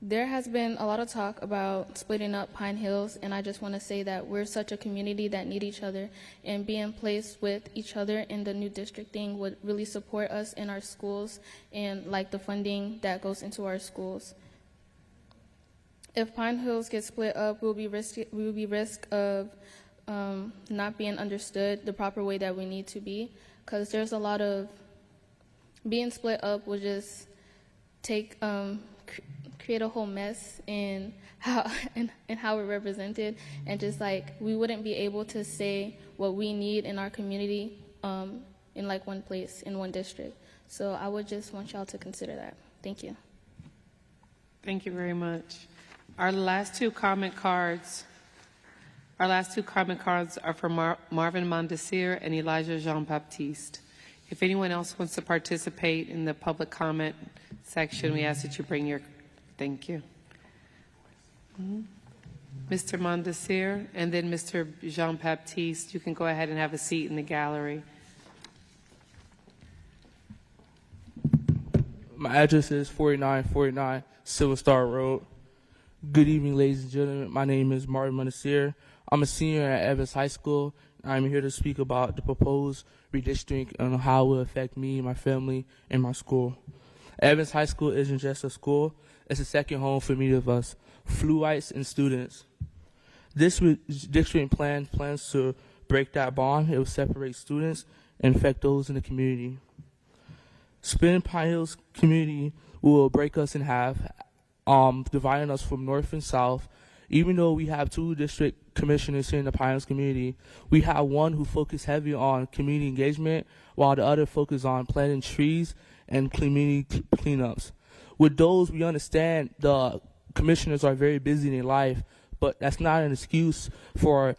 There has been a lot of talk about splitting up Pine Hills, and I just want to say that we're such a community that need each other, and being placed with each other in the new districting would really support us in our schools and like the funding that goes into our schools. If Pine Hills gets split up, we will be risk of not being understood the proper way that we need to be, because there's a lot of being split up will just create a whole mess in how we're represented, and just like we wouldn't be able to say what we need in our community in like one place in one district. So I would just want y'all to consider that. Thank you. Thank you very much. Our last two comment cards are for Marvin Mondesir and Elijah Jean-Baptiste. If anyone else wants to participate in the public comment section, we ask that you bring your. Thank you. Mr. Mondesir and then Mr. Jean-Baptiste, you can go ahead and have a seat in the gallery. My address is 4949 Silver Star Road. Good evening, ladies and gentlemen. My name is Martin Mondesir. I'm a senior at Evans High School. I'm here to speak about the proposed redistricting and how it will affect me, my family, and my school. Evans High School isn't just a school. It's a second home for many of us, fluites and students. This redistricting plan plans to break that bond. It will separate students and affect those in the community. Splitting Pine Hills community will break us in half, dividing us from north and south. Even though we have two district commissioners here in the Pine Hills community, we have one who focuses heavy on community engagement, while the other focuses on planting trees and community cleanups. With those, we understand the commissioners are very busy in their life, but that's not an excuse to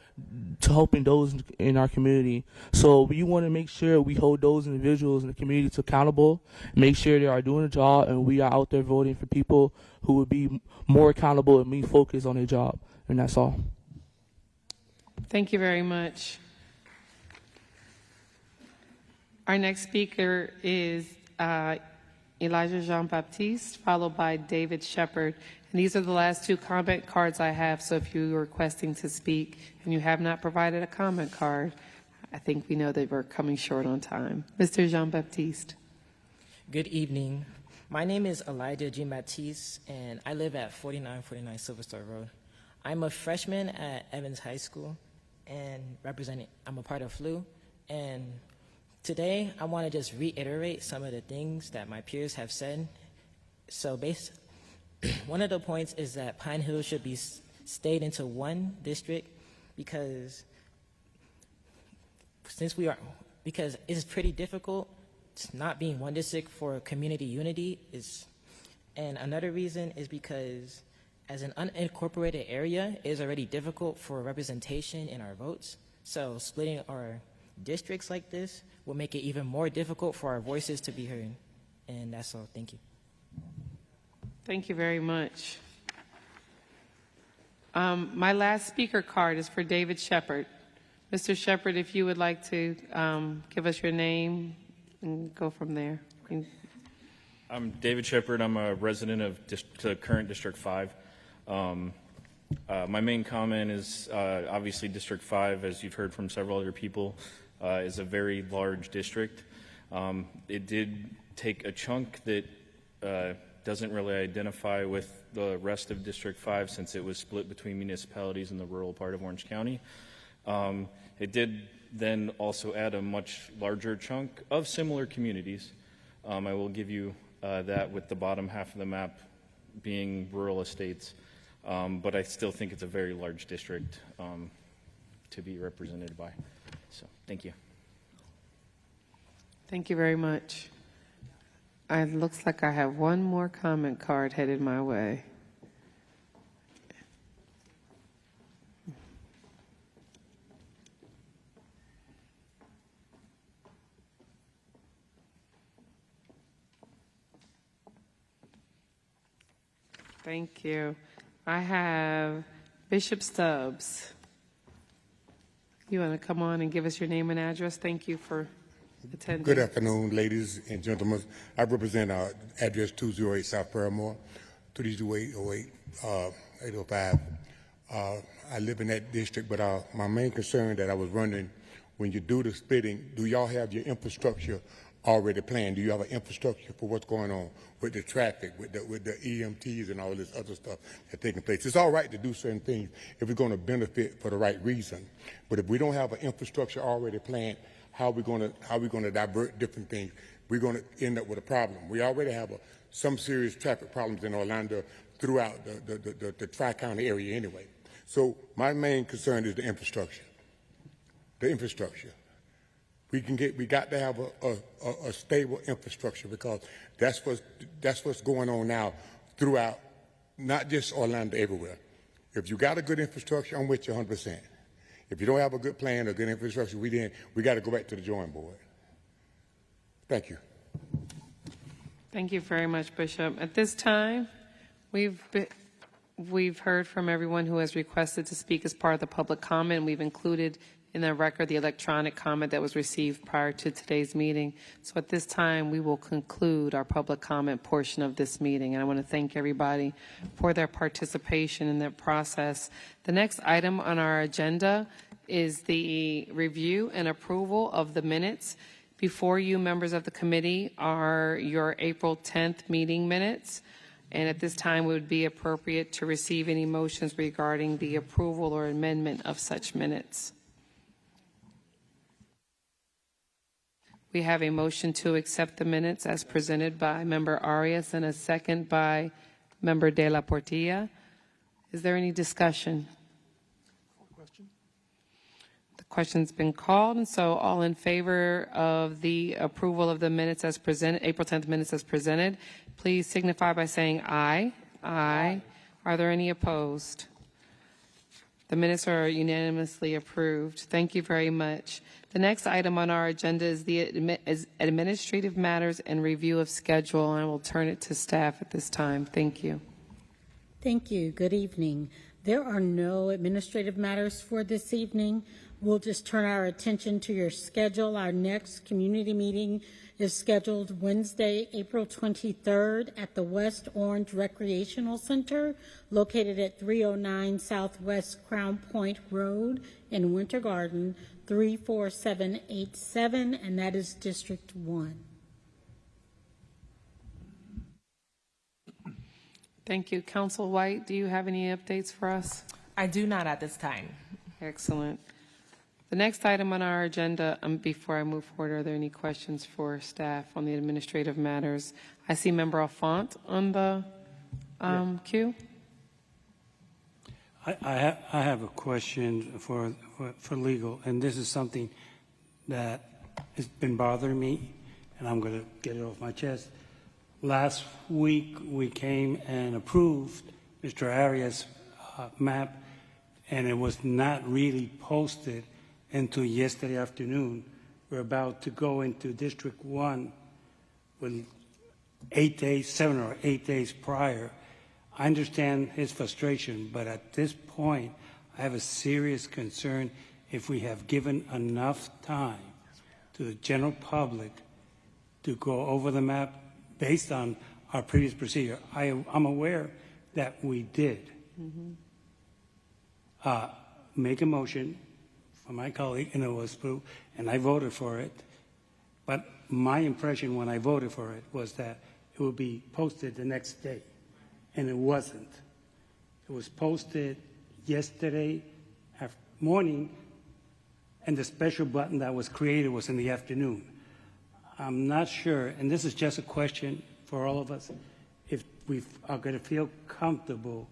helping those in our community. So we want to make sure we hold those individuals in the community accountable, make sure they are doing a job, and we are out there voting for people who would be more accountable and be focused on their job. And that's all. Thank you very much. Our next speaker is Elijah Jean-Baptiste, followed by David Shepard. And these are the last two comment cards I have, so if you are requesting to speak and you have not provided a comment card, I think we know that we're coming short on time. Mr. Jean-Baptiste. Good evening. My name is Elijah Jean-Baptiste, and I live at 4949 Silver Star Road. I'm a freshman at Evans High School, and I'm a part of FLU, and today I want to just reiterate some of the things that my peers have said. So one of the points is that Pine Hill should be stayed into one district because it's pretty difficult not being one district for community unity and another reason is because as an unincorporated area, it is already difficult for representation in our votes. So splitting our districts like this will make it even more difficult for our voices to be heard. And that's all. Thank you. Thank you very much. My last speaker card is for David Shepard. Mr. Shepard, if you would like to give us your name and go from there. I'm David Shepard. I'm a resident of current District 5. My main comment is obviously District 5, as you've heard from several other people, is a very large district. It did take a chunk that doesn't really identify with the rest of District 5 since it was split between municipalities in the rural part of Orange County. It did then also add a much larger chunk of similar communities. I will give you that with the bottom half of the map being rural estates. But I still think it's a very large district to be represented by. So, thank you. Thank you very much. It looks like I have one more comment card headed my way. Thank you. I have Bishop Stubbs. You want to come on and give us your name and address? Thank you for attending. Good afternoon, ladies and gentlemen. I represent address 208 South Paramore, 3208, 805. I live in that district, but my main concern that I was wondering, when you do the splitting, do y'all have your infrastructure already planned? Do you have an infrastructure for what's going on with the traffic, with the EMTs and all this other stuff that's taking place? It's all right to do certain things if we're going to benefit for the right reason, but if we don't have an infrastructure already planned, how are we going to divert different things? We're going to end up with a problem. We already have some serious traffic problems in Orlando throughout the Tri-County area anyway. So my main concern is the infrastructure. The infrastructure. We got to have a stable infrastructure because that's what's going on now throughout, not just Orlando, everywhere. If you got a good infrastructure, I'm with you 100%. If you don't have a good plan or good infrastructure, we got to go back to the drawing board. Thank you. Thank you very much, Bishop. At this time, we've heard from everyone who has requested to speak as part of the public comment. We've included in the record the electronic comment that was received prior to today's meeting. So at this time, we will conclude our public comment portion of this meeting. And I want to thank everybody for their participation in that process. The next item on our agenda is the review and approval of the minutes. Before you, members of the committee, are your April 10th meeting minutes. And at this time, it would be appropriate to receive any motions regarding the approval or amendment of such minutes. We have a motion to accept the minutes as presented by Member Arias and a second by Member De La Portilla. Is there any discussion? The question's been called, and so all in favor of the approval of the minutes as presented, April 10th minutes as presented, please signify by saying aye. Aye. Are there any opposed? The minutes are unanimously approved. Thank you very much. The next item on our agenda is the administrative matters and review of schedule. I will turn it to staff at this time. Thank you. Thank you. Good evening. There are no administrative matters for this evening. We'll just turn our attention to your schedule. Our next community meeting is scheduled Wednesday, April 23rd at the West Orange Recreational Center, located at 309 Southwest Crown Point Road in Winter Garden, 34787, and that is District 1. Thank you. Council White, do you have any updates for us? I do not at this time. Excellent. The next item on our agenda, before I move forward, are there any questions for staff on the administrative matters? I see Member Alfont on the queue. I have a question for legal, and this is something that has been bothering me, and I'm going to get it off my chest. Last week, we came and approved Mr. Arias' map, and it was not really posted until yesterday afternoon. We're about to go into District 1 with 7 or 8 days prior. I understand his frustration, but at this point, I have a serious concern if we have given enough time to the general public to go over the map based on our previous procedure. I'm aware that we did make a motion for my colleague, and it was approved, and I voted for it. But my impression when I voted for it was that it would be posted the next day, and it wasn't. It was posted yesterday morning, and the special button that was created was in the afternoon. I'm not sure, and this is just a question for all of us, if we are going to feel comfortable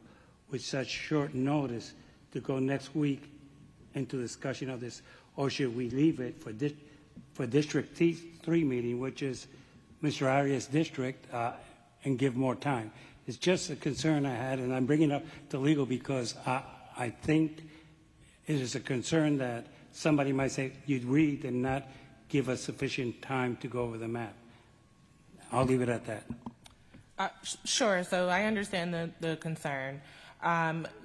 with such short notice to go next week into discussion of this, or should we leave it for District 3 meeting, which is Mr. Arias' district, and give more time? It's just a concern I had, and I'm bringing it up to legal because I think it is a concern that somebody might say, you'd read and not give us sufficient time to go over the map. I'll leave it at that. Sure. So I understand the concern.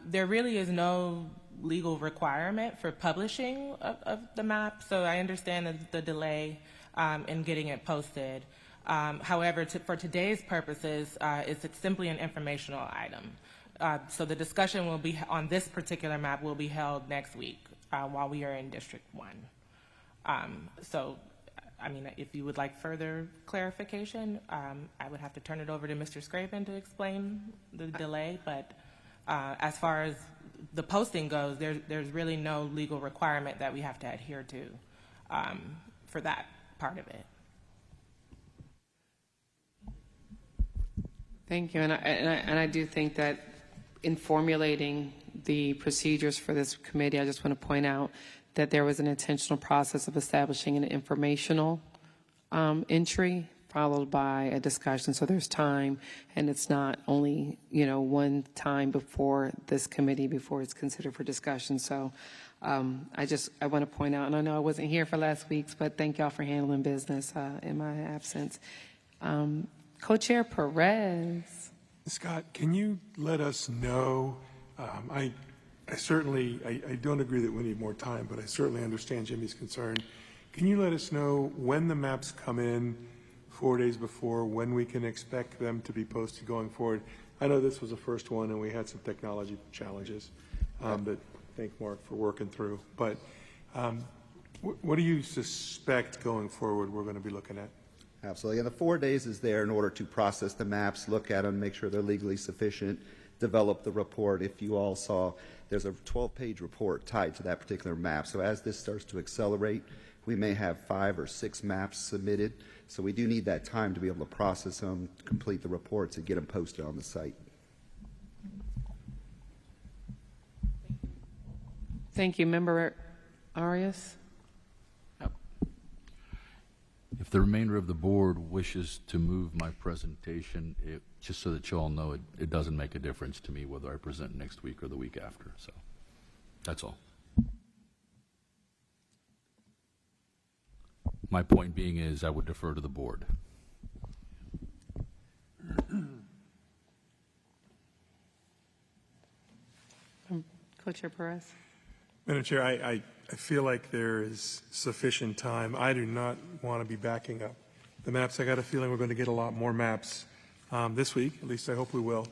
There really is no legal requirement for publishing of the map, so I understand the delay in getting it posted. However, for today's purposes, it's simply an informational item. So the discussion will be on this particular map will be held next week while we are in District 1. So, I mean, if you would like further clarification, I would have to turn it over to Mr. Scraven to explain the delay, but as far as the posting goes, there's really no legal requirement that we have to adhere to for that part of it. Thank you, and I do think that in formulating the procedures for this committee, I just want to point out that there was an intentional process of establishing an informational entry followed by a discussion. So there's time, and it's not only, one time before this committee before it's considered for discussion. So I want to point out, and I know I wasn't here for last week's, but thank y'all for handling business in my absence. Co-Chair Perez. Scott, can you let us know, I certainly don't agree that we need more time, but I certainly understand Jimmy's concern. Can you let us know when the maps come in 4 days before, when we can expect them to be posted going forward? I know this was the first one and we had some technology challenges that thank Mark for working through. But what do you suspect going forward we're going to be looking at? Absolutely. And the 4 days is there in order to process the maps, look at them, make sure they're legally sufficient, develop the report. If you all saw, there's a 12-page report tied to that particular map. So as this starts to accelerate, we may have 5 or 6 maps submitted. So we do need that time to be able to process them, complete the reports, and get them posted on the site. Thank you. Member Arias? If the remainder of the board wishes to move my presentation, just so that you all know, it doesn't make a difference to me whether I present next week or the week after. So, That's all. My point being is I would defer to the board. Co-Chair Perez. Madam Chair, I feel like there is sufficient time. I do not want to be backing up the maps. I got a feeling we're going to get a lot more maps this week. At least I hope we will.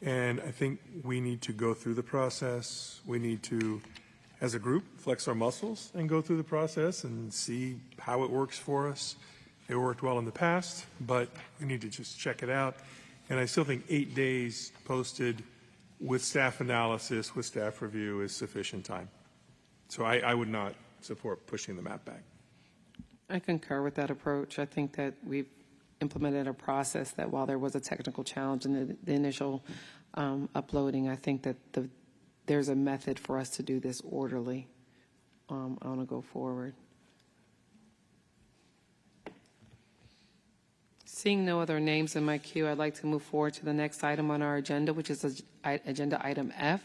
And I think we need to go through the process. We need to, as a group, flex our muscles and go through the process and see how it works for us. It worked well in the past, but we need to just check it out. And I still think 8 days posted with staff analysis, with staff review is sufficient time. So I would not support pushing the map back. I concur with that approach. I think that we've implemented a process that while there was a technical challenge in the initial uploading, I think that there's a method for us to do this orderly. I want to go forward. Seeing no other names in my queue, I'd like to move forward to the next item on our agenda, which is agenda item F,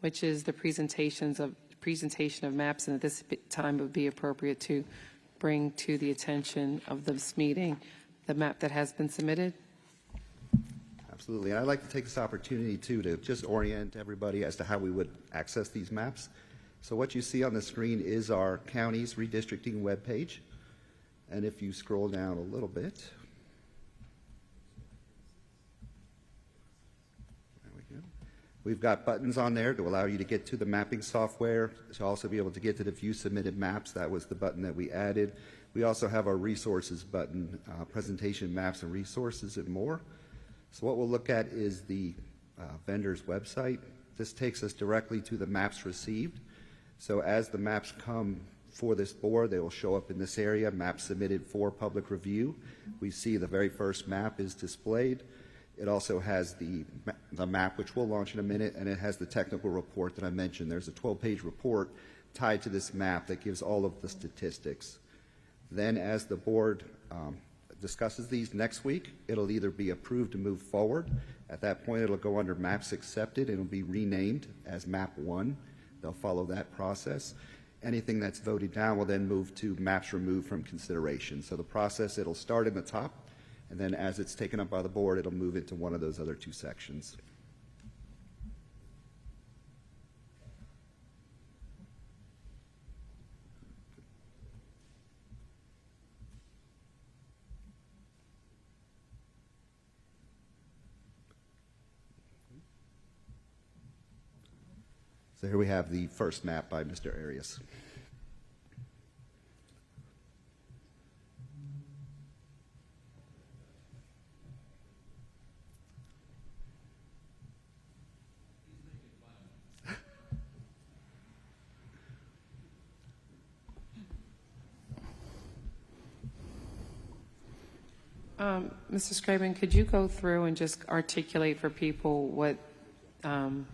which is the presentation of maps, and at this time it would be appropriate to bring to the attention of this meeting the map that has been submitted. Absolutely. And I'd like to take this opportunity, too, to just orient everybody as to how we would access these maps. So what you see on the screen is our county's redistricting webpage. And if you scroll down a little bit, there we go. We've got buttons on there to allow you to get to the mapping software, to also be able to get to the View Submitted Maps. That was the button that we added. We also have our Resources button, Presentation, Maps, and Resources, and more. So what we'll look at is the vendor's website. This takes us directly to the maps received. So as the maps come for this board, they will show up in this area, maps submitted for public review. We see the very first map is displayed. It also has the map, which we'll launch in a minute, and it has the technical report that I mentioned. There's a 12-page report tied to this map that gives all of the statistics. Then as the board discusses these next week, it'll either be approved to move forward. At that point, it'll go under Maps Accepted, and it'll be renamed as Map 1. They'll follow that process. Anything that's voted down will then move to Maps Removed from Consideration. So the process, it'll start in the top, and then as it's taken up by the board, it'll move into one of those other two sections. So here we have the first map by Mr. Arias. Mr. Scraven, could you go through and just articulate for people what the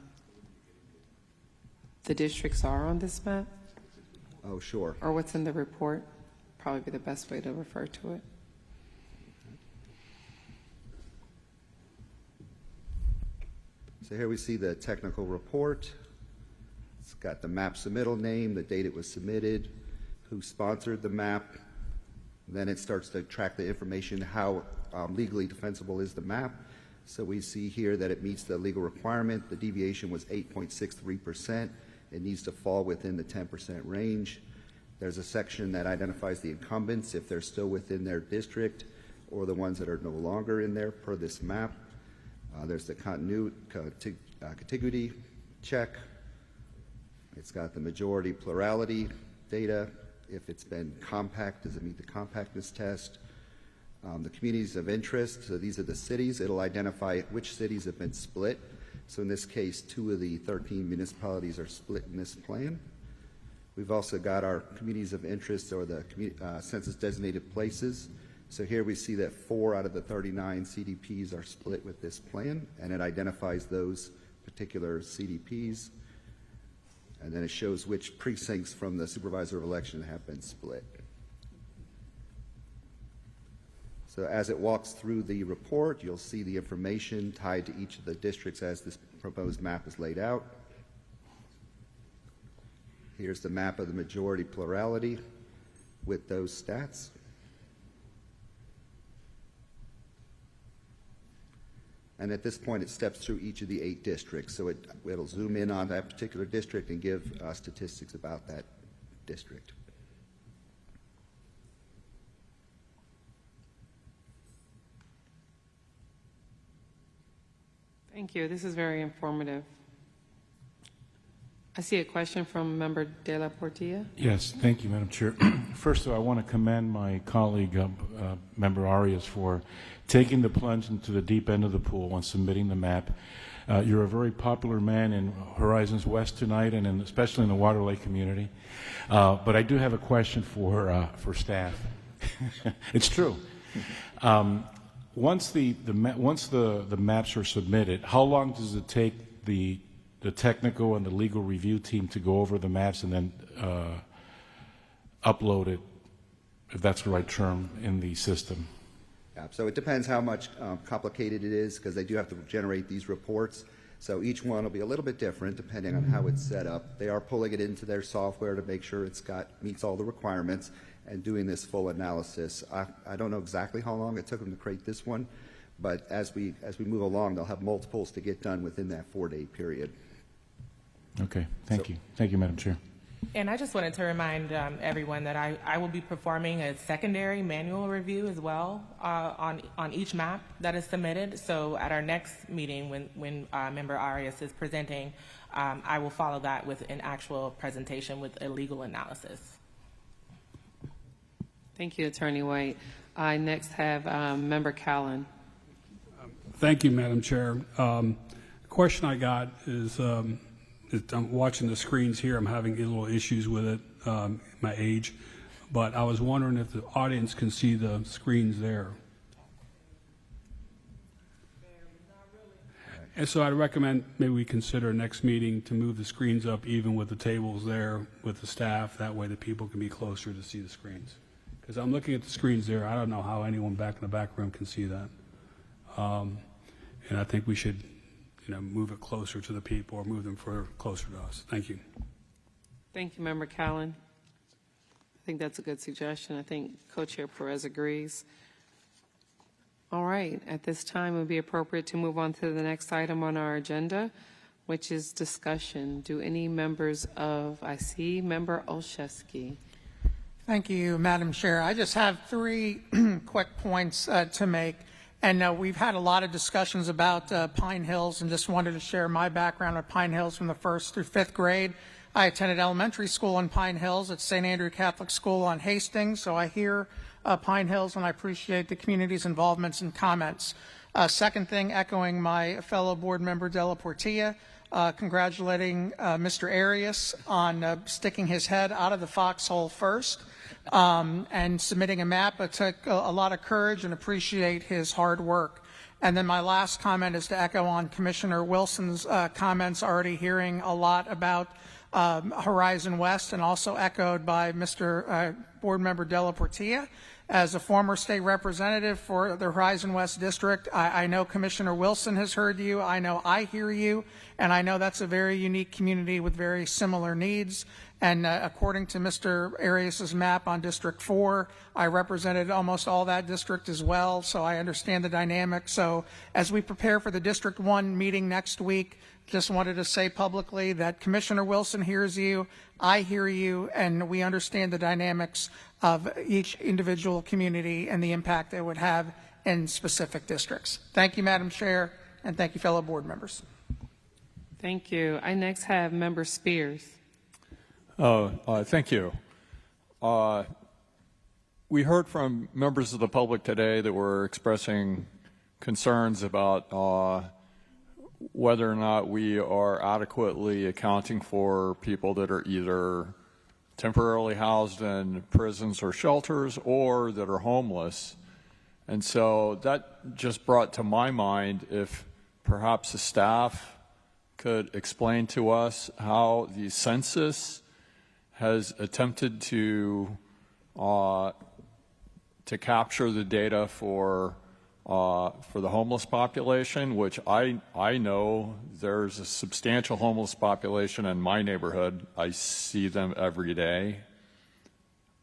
districts are on this map? Oh, sure. Or what's in the report? Probably be the best way to refer to it. So here we see the technical report. It's got the map submittal name, the date it was submitted, who sponsored the map. Then it starts to track the information, how legally defensible is the map. So we see here that it meets the legal requirement. The deviation was 8.63%. It needs to fall within the 10% range. There's a section that identifies the incumbents, if they're still within their district, or the ones that are no longer in there per this map. There's the contiguity check. It's got the majority plurality data. If it's been compact, does it meet the compactness test? The communities of interest, so these are the cities. It'll identify which cities have been split. So in this case, 2 of the 13 municipalities are split in this plan. We've also got our communities of interest, or the census designated places. So here we see that 4 out of the 39 CDPs are split with this plan, and it identifies those particular CDPs. And then it shows which precincts from the supervisor of election have been split. So as it walks through the report, you'll see the information tied to each of the districts as this proposed map is laid out. Here's the map of the majority plurality with those stats. And at this point, it steps through each of the 8 districts. So it'll zoom in on that particular district and give statistics about that district. Thank you. This is very informative. I see a question from Member De La Portilla. Yes, thank you, Madam Chair. First of all, I want to commend my colleague, Member Arias, for taking the plunge into the deep end of the pool when submitting the map. You're a very popular man in Horizons West tonight, and especially in the Water Lake community. But I do have a question for staff. It's true. Once the maps are submitted, how long does it take the technical and the legal review team to go over the maps and then upload it, if that's the right term, in the system? Yeah, so it depends how much complicated it is, because they do have to generate these reports. So each one will be a little bit different depending on how it's set up. They are pulling it into their software to make sure meets all the requirements and doing this full analysis. I don't know exactly how long it took them to create this one, but as we move along, they'll have multiples to get done within that 4-day period. Okay, thank you. Thank you, Madam Chair. And I just wanted to remind everyone that I will be performing a secondary manual review as well on each map that is submitted. So at our next meeting, when Member Arias is presenting, I will follow that with an actual presentation with a legal analysis. Thank you, Attorney White. I next have Member Callan. Thank you, Madam Chair. The question I got is, I'm watching the screens here. I'm having a little issues with it, my age. But I was wondering if the audience can see the screens there. And so I'd recommend maybe we consider next meeting to move the screens up even with the tables there with the staff. That way the people can be closer to see the screens. Because I'm looking at the screens there. I don't know how anyone back in the back room can see that. And I think we should move it closer to the people or move them closer to us. Thank you. Thank you, Member Callan. I think that's a good suggestion. I think Co-Chair Perez agrees. All right. At this time, it would be appropriate to move on to the next item on our agenda, which is discussion. Do any members I see Member Olszewski. Thank you, Madam Chair. I just have 3 quick points to make. And we've had a lot of discussions about Pine Hills, and just wanted to share my background at Pine Hills from the 1st through 5th grade. I attended elementary school in Pine Hills at St. Andrew Catholic School on Hastings, so I hear Pine Hills, and I appreciate the community's involvements and comments. Second thing, echoing my fellow board member De La Portilla, congratulating Mr. Arias on sticking his head out of the foxhole first. And submitting a map. It took a lot of courage, and appreciate his hard work. And then my last comment is to echo on Commissioner Wilson's comments, already hearing a lot about Horizon West, and also echoed by Mr. Board Member De La Portilla. As a former state representative for the Horizon West District, I know Commissioner Wilson has heard you, I know I hear you, and I know that's a very unique community with very similar needs. And according to Mr. Arias's map on District 4, I represented almost all that district as well, so I understand the dynamic. So as we prepare for the District 1 meeting next week, just wanted to say publicly that Commissioner Wilson hears you, I hear you, and we understand the dynamics of each individual community and the impact it would have in specific districts. Thank you, Madam Chair, and thank you, fellow board members. Thank you. I next have Member Spears. Thank you. We heard from members of the public today that were expressing concerns about whether or not we are adequately accounting for people that are either temporarily housed in prisons or shelters or that are homeless. And so that just brought to my mind if perhaps the staff could explain to us how the census has attempted to capture the data for for the homeless population, which I know there's a substantial homeless population in my neighborhood. I see them every day.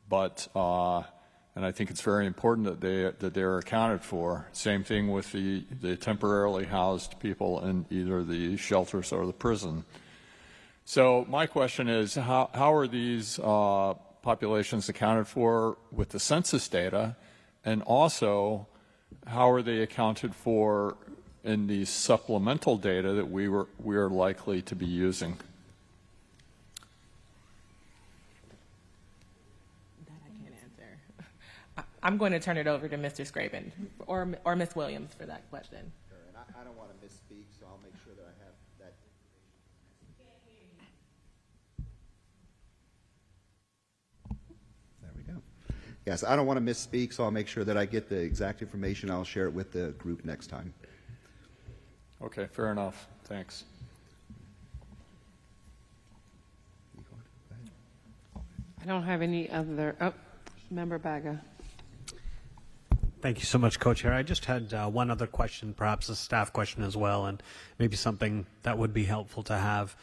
But and I think it's very important that they're accounted for. Same thing with the temporarily housed people in either the shelters or the prison. So my question is, how are these populations accounted for with the census data, and also how are they accounted for in the supplemental data that we are likely to be using? I'm going to turn it over to Mr. Scraven or Ms. Williams for that question. Sure, and I don't want to misspeak, so I'll make sure that I have that information. There we go. Yes, I don't want to misspeak, so I'll make sure that I get the exact information. I'll share it with the group next time. Okay, fair enough. Thanks. I don't have any other. Oh, Member Baga. Thank you so much, Co-Chair. I just had one other question, perhaps a staff question as well, and maybe something that would be helpful to have.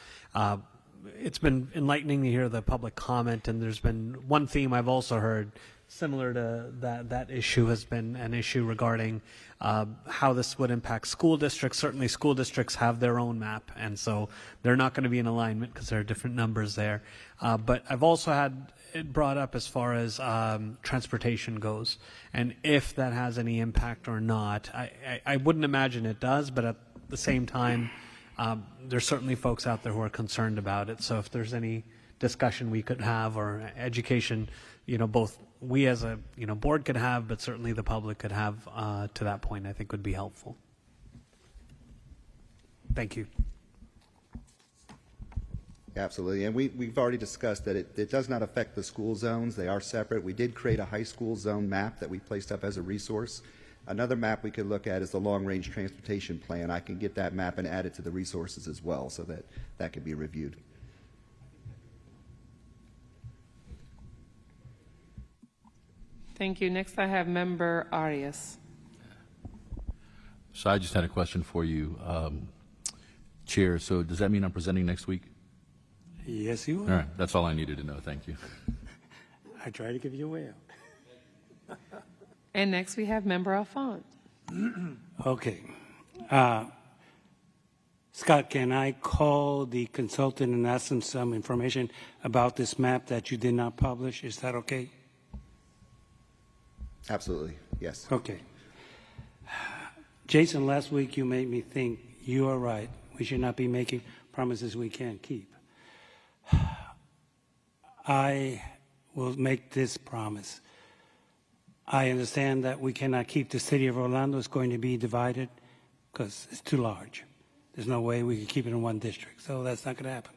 It's been enlightening to hear the public comment, and there's been one theme I've also heard similar to that issue has been an issue regarding how this would impact school districts. Certainly school districts have their own map, and so they're not going to be in alignment because there are different numbers there. But I've also had it brought up as far as transportation goes, and if that has any impact or not. I wouldn't imagine it does, but at the same time, there's certainly folks out there who are concerned about it. So if there's any discussion we could have or education, both we as a board could have, but certainly the public could have to that point, I think would be helpful. Thank you. Absolutely, and we've already discussed that it does not affect the school zones. They are separate. We did create a high school zone map that we placed up as a resource. Another map we could look at is the long-range transportation plan. I can get that map and add it to the resources as well, so that can be reviewed. Thank you. Next, I have Member Arias. So I just had a question for you, Chair. So does that mean I'm presenting next week? Yes, you will. All right. That's all I needed to know. Thank you. I try to give you a way out. And next, we have Member Alfont. Okay. Scott, can I call the consultant and ask them some information about this map that you did not publish? Is that okay? Absolutely, yes. Okay. Jason, last week you made me think you are right. We should not be making promises we can't keep. I will make this promise. I understand that we cannot keep the city of Orlando. It's going to be divided because it's too large. There's no way we can keep it in one district, so that's not going to happen.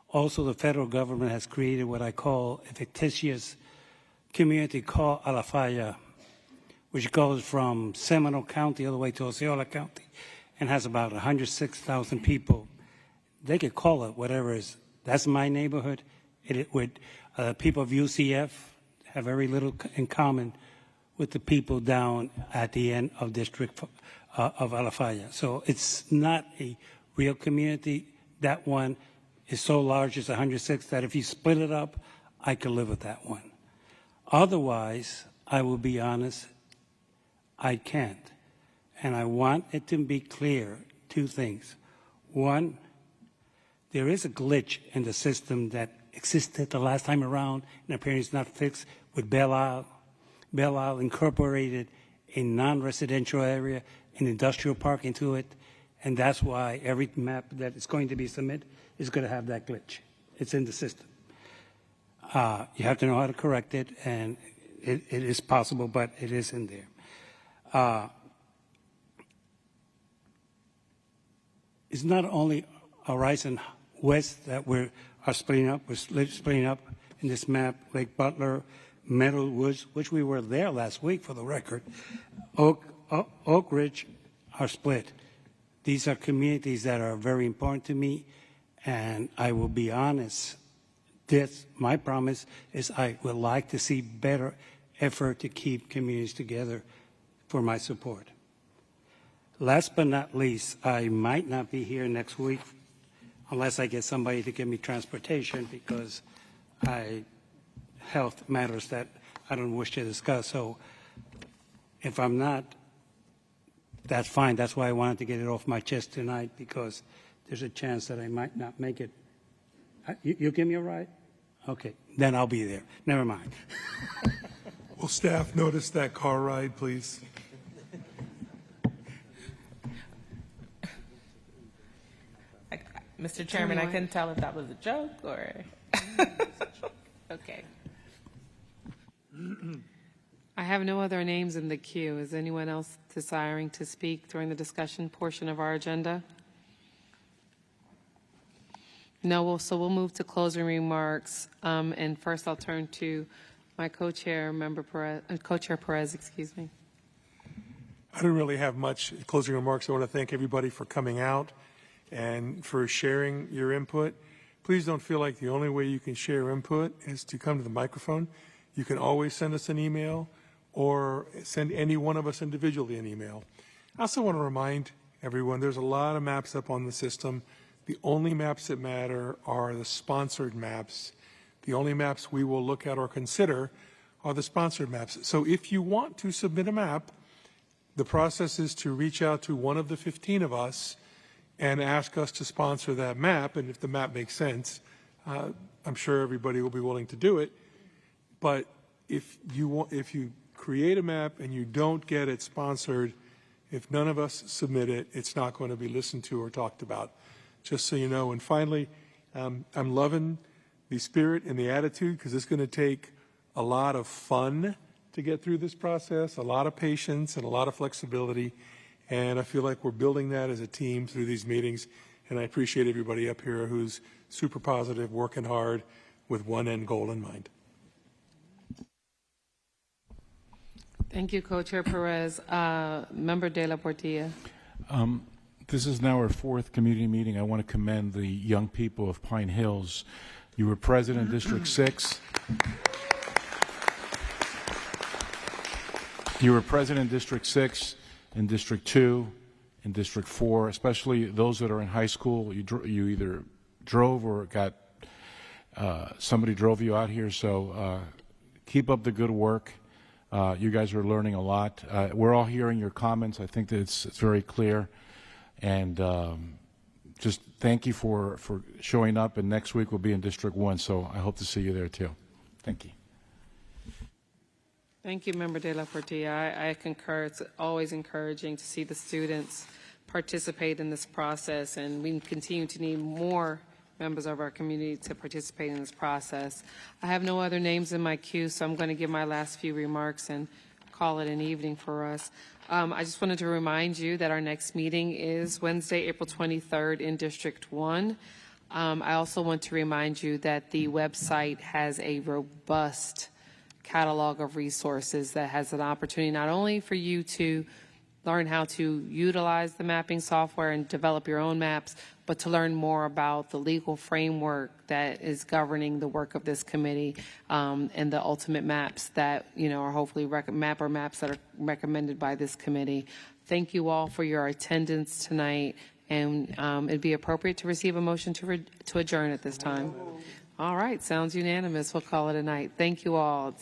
Also, the federal government has created what I call a fictitious community called Alafaya, which goes from Seminole County all the way to Osceola County and has about 106,000 people. They could call it whatever is. That's my neighborhood. It would people of UCF have very little in common with the people down at the end of District of Alafaya. So it's not a real community. That one is so large, it's 106, that if you split it up, I could live with that one. Otherwise, I will be honest, I can't. And I want it to be clear, two things. One, there is a glitch in the system that existed the last time around and apparently it's not fixed with Belle Isle. Belle Isle incorporated a non-residential area, an industrial park into it, and that's why every map that is going to be submitted is going to have that glitch. It's in the system. You have to know how to correct it, and it is possible, but it is in there. It's not only Horizon West that we are splitting up. We're splitting up in this map, Lake Butler, Meadow Woods, which we were there last week for the record. Oak Ridge are split. These are communities that are very important to me, and I will be honest. My promise is I would like to see better effort to keep communities together for my support. Last but not least, I might not be here next week unless I get somebody to give me transportation because health matters that I don't wish to discuss. So if I'm not, that's fine. That's why I wanted to get it off my chest tonight because there's a chance that I might not make it. You give me a ride? Okay, then I'll be there. Never mind. Will staff notice that car ride, please? Mr. Chairman, I couldn't tell if that was a joke or. Okay. I have no other names in the queue. Is anyone else desiring to speak during the discussion portion of our agenda? No, so we'll move to closing remarks. And first I'll turn to my co-chair, Co-Chair Perez, excuse me. I don't really have much closing remarks. I want to thank everybody for coming out and for sharing your input. Please don't feel like the only way you can share input is to come to the microphone. You can always send us an email or send any one of us individually an email. I also want to remind everyone there's a lot of maps up on the system. The only maps that matter are the sponsored maps. The only maps we will look at or consider are the sponsored maps. So if you want to submit a map, the process is to reach out to one of the 15 of us and ask us to sponsor that map. And if the map makes sense, I'm sure everybody will be willing to do it. But if you create a map and you don't get it sponsored, if none of us submit it, it's not going to be listened to or talked about, just so you know. And finally, I'm loving the spirit and the attitude because it's going to take a lot of fun to get through this process, a lot of patience and a lot of flexibility. And I feel like we're building that as a team through these meetings. And I appreciate everybody up here who's super positive, working hard with one end goal in mind. Thank you, Co-Chair Perez. Member De La Portilla. This is now our fourth community meeting. I want to commend the young people of Pine Hills. You were president in District 6. You were president in District 6, in District 2, in District 4, especially those that are in high school. You either drove or got somebody drove you out here. So keep up the good work. You guys are learning a lot. We're all hearing your comments. I think that it's very clear. And just thank you for showing up. And next week we'll be in District 1, so I hope to see you there too. Thank you. Thank you, Member De La Portilla. I concur. It's always encouraging to see the students participate in this process, and we continue to need more members of our community to participate in this process. I have no other names in my queue, so I'm going to give my last few remarks and call it an evening for us. I just wanted to remind you that our next meeting is Wednesday, April 23rd in District 1. I also want to remind you that the website has a robust catalog of resources that has an opportunity not only for you to learn how to utilize the mapping software and develop your own maps, but to learn more about the legal framework that is governing the work of this committee and the ultimate maps that, are hopefully maps that are recommended by this committee. Thank you all for your attendance tonight, and it'd be appropriate to receive a motion to adjourn at this time. All right, sounds unanimous. We'll call it a night. Thank you all.